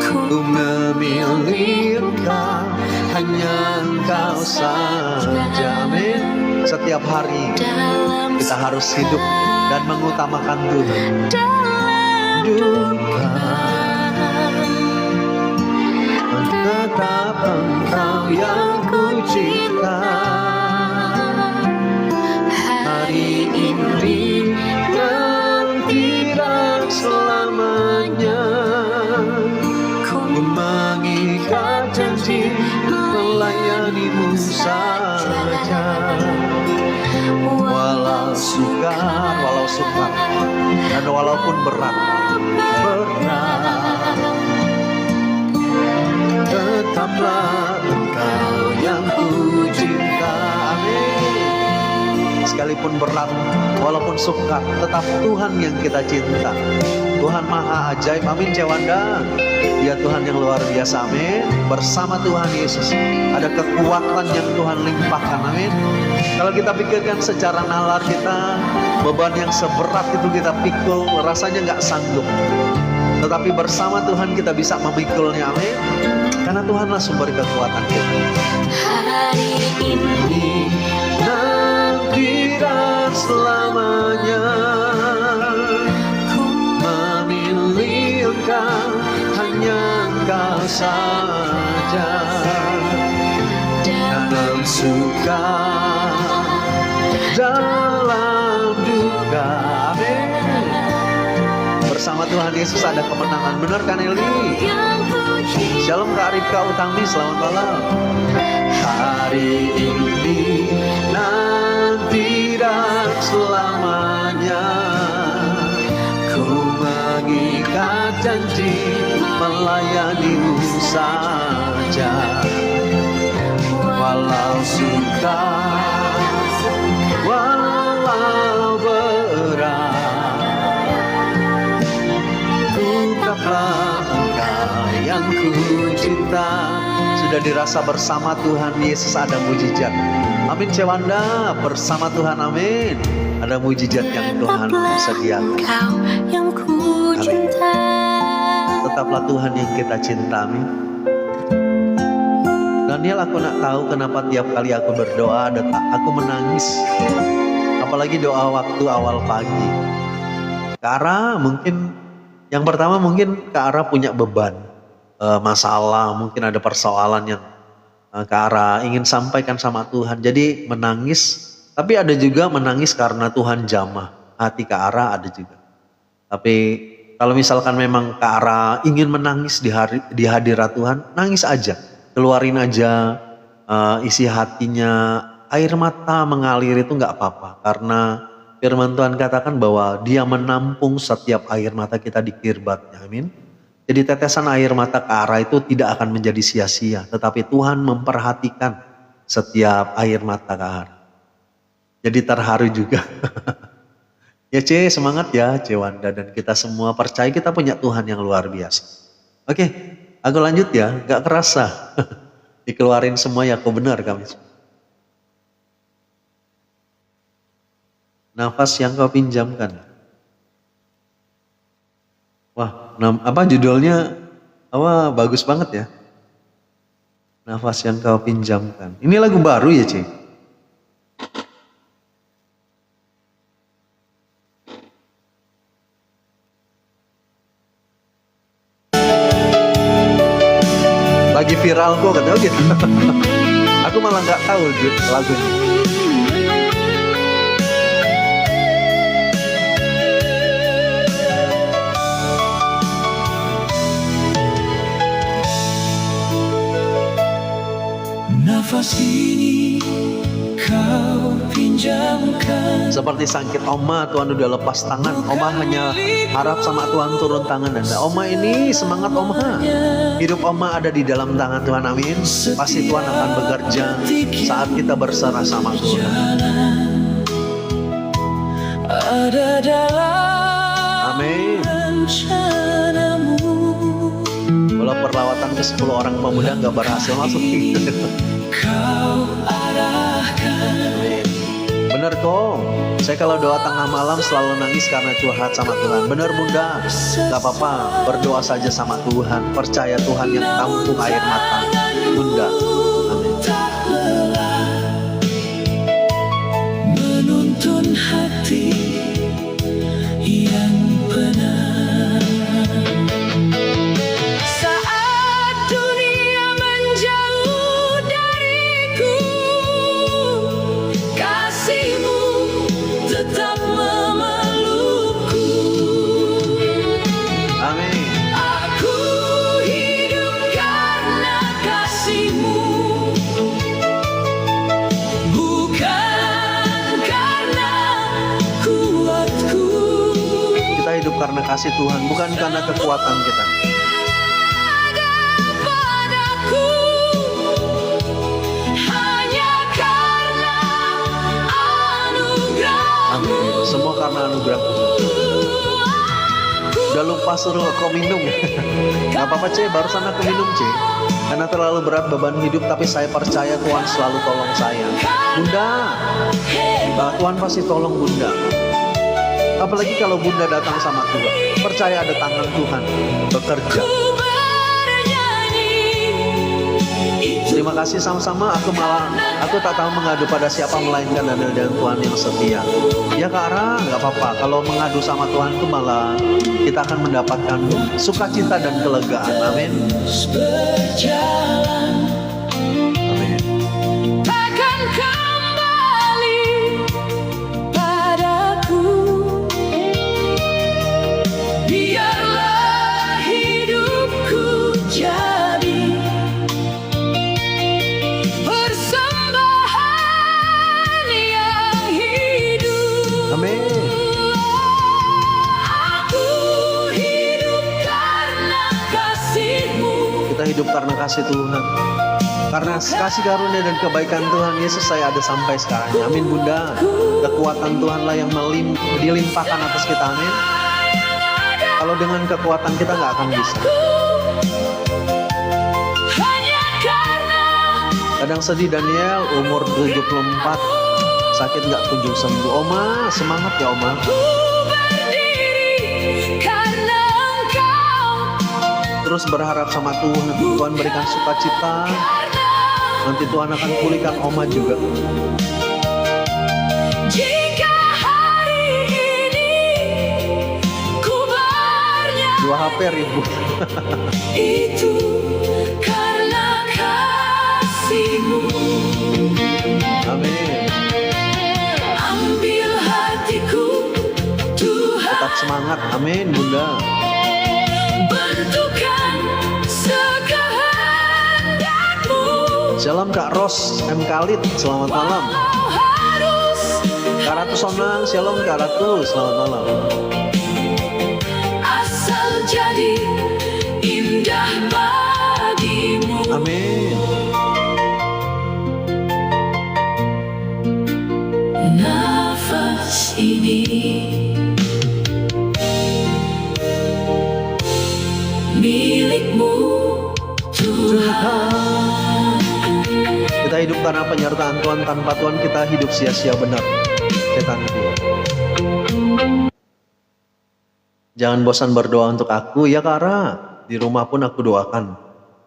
Ku memilih Engkau, hanya Engkau saja, amin. Setiap hari Dalam kita harus hidup dan mengutamakan Tuhan. dalam Duka, duka, tetap Engkau yang ku cinta. Hari ini dan tidak selamanya, ku mengikat janji melayanimu saja. Walau sukar dan walaupun berat, tetaplah Engkau yang ku cinta. Amin. Sekalipun berat, walaupun sukar, tetap Tuhan yang kita cinta. Tuhan maha ajaib, amin Cewanda. Dia Tuhan yang luar biasa, amin. Bersama Tuhan Yesus ada kekuatan yang Tuhan limpahkan, amin. Kalau kita pikirkan secara nalar kita, beban yang seberat itu kita pikul, rasanya gak sanggup. Tetapi bersama Tuhan kita bisa memikulnya, amin. Karena Tuhanlah sumber kekuatan kita. Hari ini Dan tidak selamanya, ku memilih Engkau, hanya Engkau saja. Dalam suka, dalam duka, amin. Bersama Tuhan Yesus ada kemenangan, benar kan Eli? yang ku cinta. Shalom Kak Rifka Utami, selamat malam. Hari ini dan tidak selamanya, ku mengikat janji melayanimu saja. Walau suka, walau berat, tetaplah Engkau yang ku cinta. Sudah dirasa bersama Tuhan Yesus ada mujizat. Amin Cewanda, bersama Tuhan, amin. Ada mujizat yang Tuhan sediakan. Engkau yang ku cinta. Tetaplah Tuhan yang kita cinta, amin. Daniel, aku nak tahu kenapa tiap kali aku berdoa aku menangis. Apalagi doa waktu awal pagi. Karena mungkin yang pertama mungkin Kak Ara punya beban, masalah, mungkin ada persoalan yang Kak Ara ingin sampaikan sama Tuhan. Jadi menangis, tapi ada juga menangis karena Tuhan jamah. Hati Kak Ara ada juga. Tapi kalau misalkan memang Kak Ara ingin menangis di hadirat Tuhan, nangis aja. Keluarin aja isi hatinya, air mata mengalir itu gak apa-apa. Karena firman Tuhan katakan bahwa Dia menampung setiap air mata kita di kirbatnya, amin. Jadi tetesan air mata Kak Ara itu tidak akan menjadi sia-sia, tetapi Tuhan memperhatikan setiap air mata Kak Ara. Jadi terharu juga. Ya C, semangat ya C Wanda, dan kita semua percaya kita punya Tuhan yang luar biasa. Oke, aku lanjut ya, gak kerasa. Dikeluarin semua ya, kok benar kami. Nafas yang kau pinjamkan. Wah, apa judulnya? Wah, bagus banget ya. Nafas yang kau pinjamkan. Ini lagu baru ya, Ci? Lagi viral kok katanya gitu. Aku malah nggak tahu lagunya. Nafas ini kau pinjamkan. Seperti sakit Oma, Tuhan udah lepas tangan. Oma hanya harap sama Tuhan turun tangan dan Oma ini semangat Oma. Hidup Oma ada di dalam tangan Tuhan, amin. Pasti Tuhan akan bekerja saat kita berserah sama Tuhan. Ada dalam Amin. rencanamu. Kalau perlawatan ke 10 orang pemuda nggak berhasil masuk. Kau arahkan. Amin. Bener kok. Saya kalau doa tengah malam selalu nangis karena curhat sama Tuhan. Bener Bunda, gak apa-apa. Berdoa saja sama Tuhan. Percaya Tuhan yang tampung air mata Bunda. Amin. Tak lelah menuntun hati yang benar. Saat dunia karena kasih Tuhan, bukan karena kekuatan kita. Padaku hanya karena anugerah. Amin. Semua karena anugerah Tuhan. Udah lupa suruh kau minum. Gak apa-apa C, barusan aku minum C. Karena terlalu berat beban hidup, tapi saya percaya Tuhan selalu tolong saya. Bunda, Tuhan pasti tolong Bunda. Apalagi kalau Bunda datang sama Tuhan, percaya ada tangan Tuhan bekerja. Terima kasih sama-sama. Aku tak tahu mengadu pada siapa melainkan ada dengan Tuhan yang setia. Ya Kak Ara, nggak apa-apa. Kalau mengadu sama Tuhan itu malah kita akan mendapatkan sukacita dan kelegaan. Amin. Berjalan Amin. takkan kembali padaku. Biarlah hidupku jadi persembahan yang hidup. Amin. Aku hidup karena kasih-Mu. Kita hidup karena kasih Tuhan. Karena kasih karunia dan kebaikan Tuhan Yesus saya ada sampai sekarang. Amin Bunda. Kekuatan Tuhanlah yang dilimpahkan atas kita. Amin. Kalau dengan kekuatan kita nggak akan bisa. Hanya karena Kadang sedih Daniel, umur 74, sakit nggak kunjung sembuh. Oma, semangat ya Oma. ku berdiri karena Engkau. Terus berharap sama Tuhan. Tuhan berikan sukacita. Nanti Tuhan akan pulihkan Oma juga. Jika hari ini ku bernyanyi, 2 HP ribu. itu karena kasih-Mu. Amin. Ambil hatiku Tuhan, Tetap semangat. Amin Bunda. bentukan sekehendak-Mu. Shalom Kak Ros M. Khalid, selamat malam. Walau harus Kak Ratu Sonang, shalom Kak Ratu, selamat malam. asal jadi indah bagimu. Amin. Nafas ini milik-Mu Tuhan. Kita hidup karena penyertaan Tuhan. Tanpa Tuhan kita hidup sia-sia benar. Setan itu. Jangan bosan berdoa untuk aku ya Kak Ra. Di rumah pun aku doakan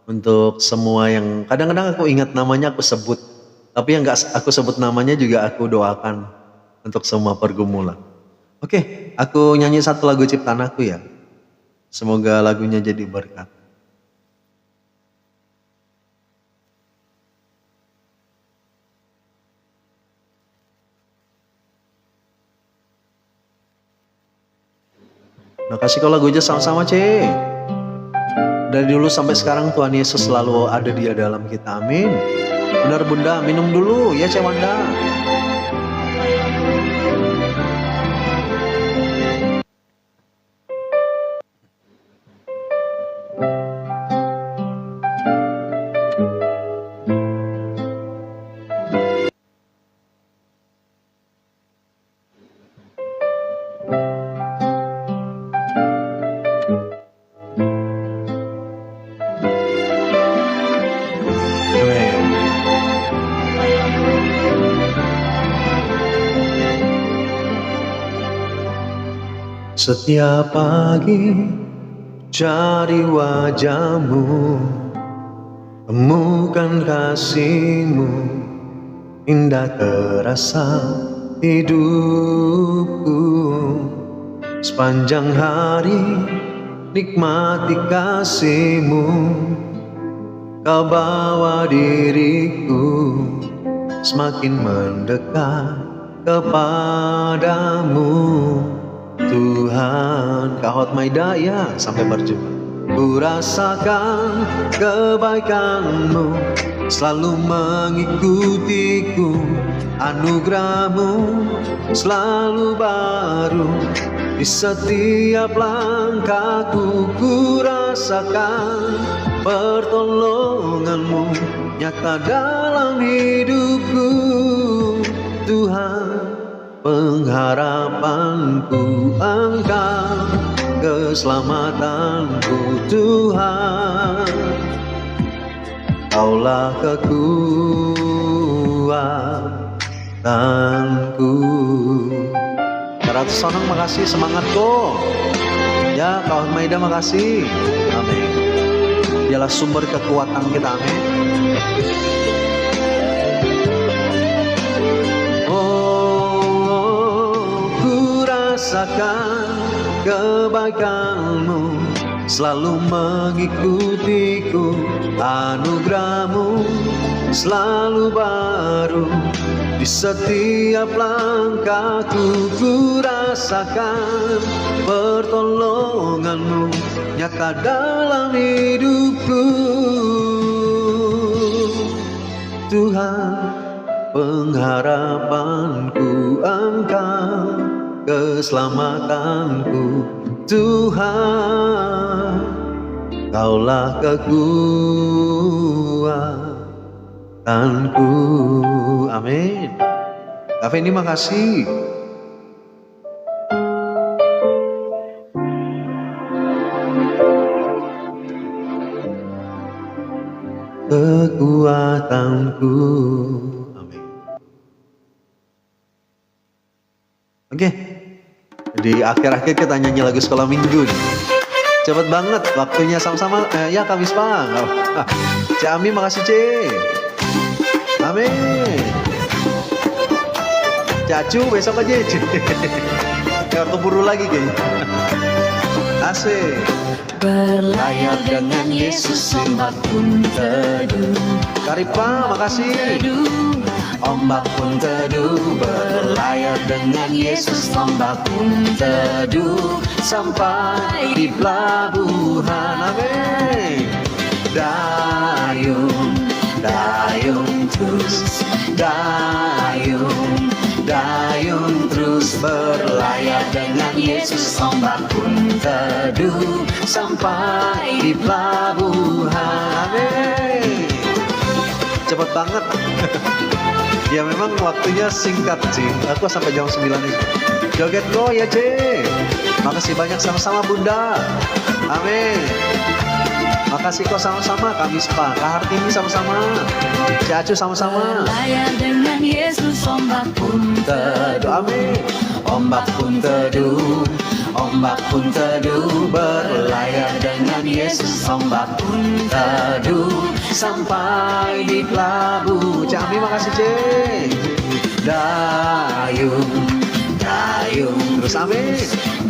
untuk semua yang kadang-kadang aku ingat namanya aku sebut, tapi yang gak aku sebut namanya juga aku doakan untuk semua pergumulan. Oke, aku nyanyi satu lagu ciptaan aku ya. Semoga lagunya jadi berkat. Nah kasih kau lagunya sama-sama C. Dari dulu sampai sekarang Tuhan Yesus selalu ada di dalam kita. Amin. Benar Bunda, minum dulu ya Cek Wanda. Setiap pagi cari wajah-Mu, temukan kasih-Mu, indah terasa hidupku. Sepanjang hari nikmati kasih-Mu, Kau bawa diriku semakin mendekat kepadamu. Tuhan, Kak Hotmaida ya, sampai berjumpa. Ku rasakan kebaikan-Mu selalu mengikutiku, anugerah-Mu selalu baru Di setiap langkahku ku rasakan pertolonganmu nyata dalam hidupku. Tuhan, pengharapanku Engkau, keselamatanku Tuhan. Kaulah kekuatanku. Ratu Sonong makasih, semangat kok. Ya, kawan Maida makasih. Amin. Dialah sumber kekuatan kita, amin. Oh, ku rasakan kebaikanmu selalu mengikutiku, anugerahmu selalu baru. Di setiap langkahku ku rasakan pertolonganmu nyata dalam hidupku. Tuhan, pengharapanku Engkau, keselamatanku Tuhan. Kaulah kekuatanku. Amin. Kak Fendi makasih. Kekuatanku. Amin. Oke. Di akhir-akhir kita nyanyi lagu sekolah minggu nih. Cepet banget waktunya sama-sama. Ya Kak Wispa. Cik Ami makasih Cik. Amin. Cacu besok aja Cik. Gak keburu lagi kayaknya. Asik. Berlayar dengan Yesus ombak pun teduh. Karipa makasih. Ombak pun teduh. Berlayar dengan Yesus ombak pun teduh. Sampai di pelabuhan. Amin. Dayung, dayung terus. Dayung, dayung terus. Berlayar dengan Yesus ombak pun teduh. Sampai di pelabuhan. Amin. Cepet banget. Ya memang waktunya singkat sih. Aku sampai jam 9 nih. Joget kok ya Cik. Makasih banyak sama-sama Bunda. Amin. Makasih kok sama-sama Kak Mispa, Kak Hartini sama-sama, Cik Acu sama-sama. Berlayar dengan Yesus ombak pun teduh. Amin. Ombak pun teduh. Ombak pun teduh. Berlayar dengan Yesus ombak pun teduh. Sampai di pelabuhan. Cik Ami makasih Cik. Dayung, dayung Terus amin.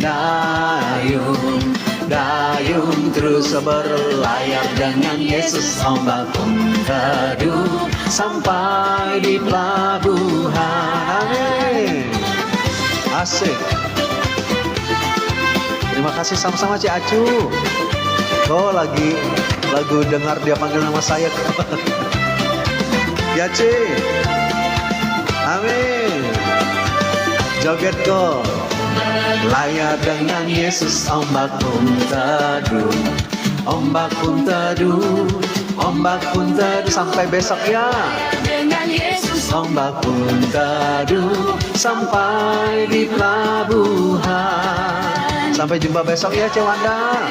dayung, dayung terus. Berlayar dengan Yesus ombak pun teduh. Sampai di pelabuhan. Amin. Asik. Terima kasih sama-sama Cik Acu. Oh lagi lagu dengar dia panggil nama saya. Ya Cik. Amin. Joget kok. Berlayar dengan Yesus ombak pun teduh. Ombak pun teduh. Ombak pun teduh. Sampai besok ya. Dengan Yesus Ombak pun teduh sampai di pelabuhan. Sampai jumpa besok ya Cik Wanda.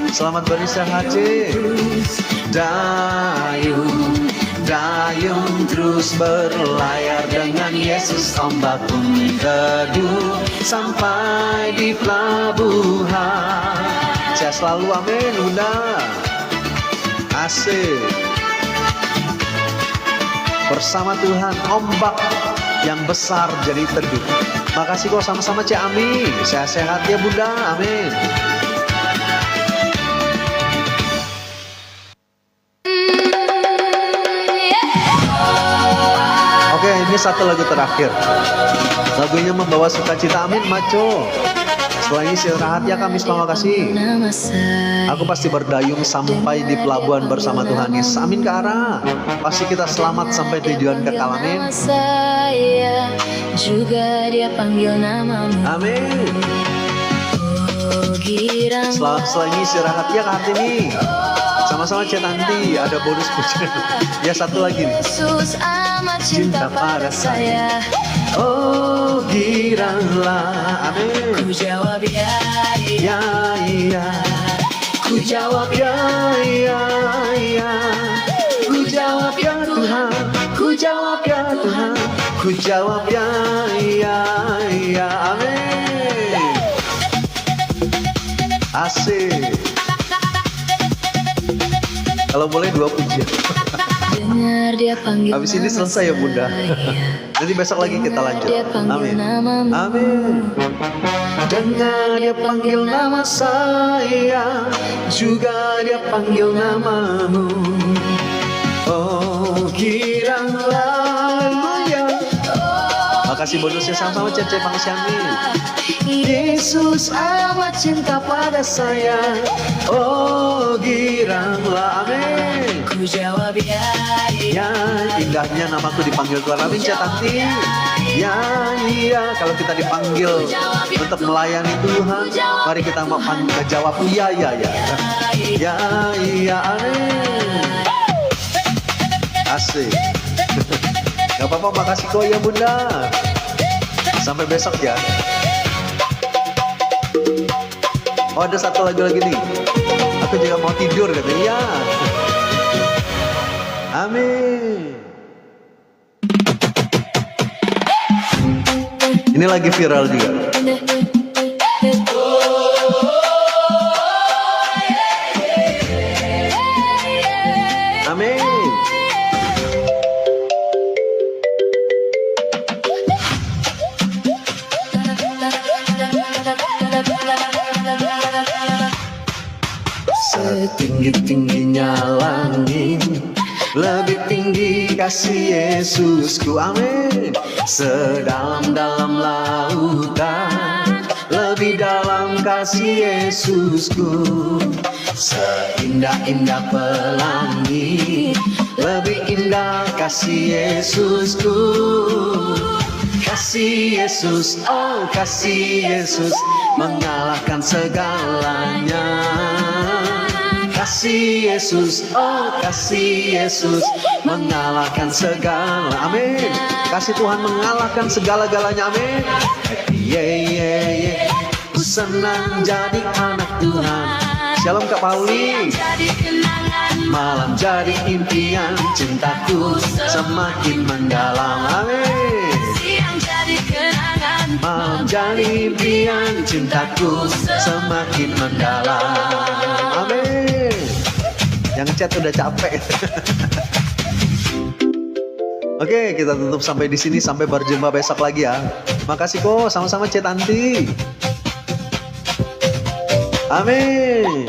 Selamat beristirahat Cik. Dayung, dayung terus berlayar dengan Yesus. Ombak pun teduh sampai di pelabuhan. Sehat selalu amin Bunda. Asik. Bersama Tuhan ombak yang besar jadi teduh. Makasih kok sama-sama Cik Ami. Sehat-sehat ya Bunda. Amin. Oke, ini satu lagu terakhir. Lagunya membawa sukacita. Amin, maco. Setelah ini istirahat ya Kak Miss, terima kasih. Aku pasti berdayung sampai di pelabuhan bersama Tuhan Yesus. Amin ke arah. Pasti kita selamat sampai tujuan kekal. Amin. Saya juga dia panggil namamu. Amin. Oh girang Setelah ini istirahat ya Kak Hartini. Sama-sama Cek Tanti, ada bonus pujian. Ya satu lagi nih. Yesus amat cinta pada saya. Oh giranglah, amin. Ku jawab ya, Ya iya, ku jawab ya iya, iya. Ku jawab ya Tuhan, ku jawab ya Tuhan, ku jawab ya iya, iya, amin. Asik. Kalau boleh 2 pujian. dengar dia panggil. Habis ini selesai ya Bunda. Nanti besok lagi kita lanjut. Dia panggil Amin. namamu. Amin. Dengar dia panggil nama saya, juga dia panggil namamu. Oh giranglah ya. Makasih bonusnya sama-sama Cece Pangsiami. Yesus amat cinta pada saya. Oh giranglah, amin. Ku jawab ya, Ya, indahnya namaku dipanggil Tuhan. Amin, Cek Tanti. Ya, iya. Kalau kita dipanggil untuk melayani Tuhan, mari kita jawab iya, iya, ya. Ya, iya, amin. Asik. Gak apa-apa, makasih kok ya Bunda. Sampai besok ya. Oh, ada satu lagu lagi nih. Aku juga mau tidur katanya. Iya. Amin. Ini lagi viral juga. Amin. Setinggi-tingginya langit, lebih tinggi kasih Yesusku, amin. Sedalam-dalam lautan, lebih dalam kasih Yesusku. Seindah-indah pelangi, lebih indah kasih Yesusku. Kasih Yesus, oh kasih Yesus, mengalahkan segalanya. Kasih Yesus, oh kasih Yesus, mengalahkan segala, amin. Kasih Tuhan mengalahkan segala-galanya, amin. Ku senang jadi anak Tuhan. Shalom Kak Pauli. Malam jadi impian, cintaku semakin mendalam, amin. Malam jadi impian, cintaku semakin mendalam, amin. Yang chat udah capek. Oke, kita tutup sampai di sini. Sampai berjumpa besok lagi ya. Makasih kok, sama-sama Chat Tanti. Amin.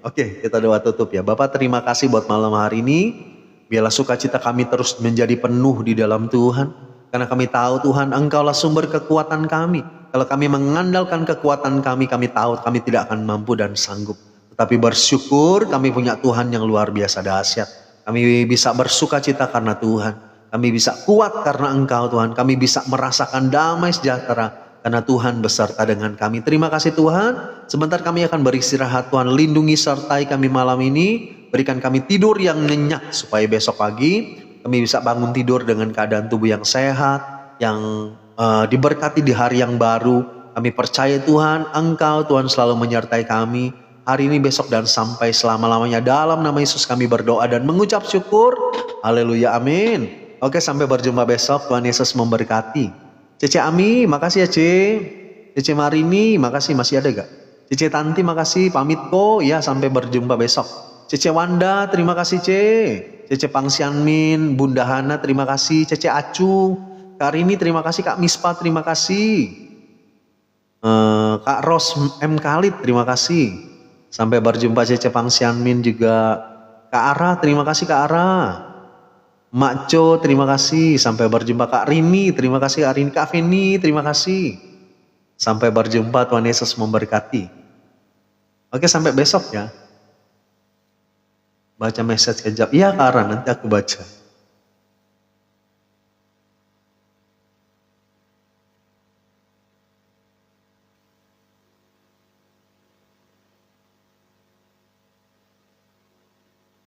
Oke, kita doa tutup ya. Bapak, terima kasih buat malam hari ini. Biarlah sukacita kami terus menjadi penuh di dalam Tuhan. Karena kami tahu Tuhan, Engkaulah sumber kekuatan kami. Kalau kami mengandalkan kekuatan kami tahu kami tidak akan mampu dan sanggup. Tetapi bersyukur kami punya Tuhan yang luar biasa dahsyat. Kami bisa bersukacita karena Tuhan. Kami bisa kuat karena Engkau Tuhan. Kami bisa merasakan damai sejahtera karena Tuhan beserta dengan kami. Terima kasih Tuhan. Sebentar kami akan beristirahat Tuhan. Lindungi sertai kami malam ini. Berikan kami tidur yang nyenyak supaya besok pagi kami bisa bangun tidur dengan keadaan tubuh yang sehat. Yang diberkati di hari yang baru. Kami percaya Tuhan, Engkau Tuhan selalu menyertai kami. Hari ini, besok, dan sampai selama-lamanya. Dalam nama Yesus kami berdoa dan mengucap syukur. Haleluya, amin. Oke, sampai berjumpa besok. Tuhan Yesus memberkati. Cece Ami, makasih ya Ce. Cece Marini, makasih, masih ada gak? Cece Tanti, makasih, pamit kok. Ya, sampai berjumpa besok. Cece Wanda, terima kasih Ce. Cece Pangsianmin, Bunda Hana, terima kasih. Cece Acu, Kak Rini, terima kasih. Kak Mispa, terima kasih. Kak Ros M. Khalid, terima kasih. Sampai berjumpa Cece Pangsianmin juga. Kak Ara, terima kasih Kak Ara. Mak Co, terima kasih. Sampai berjumpa Kak Rini, terima kasih Kak Rini. Kak Feni, terima kasih. Sampai berjumpa, Tuhan Yesus memberkati. Oke, sampai besok ya. Baca message kejap. Iya Kak Ara, nanti aku baca.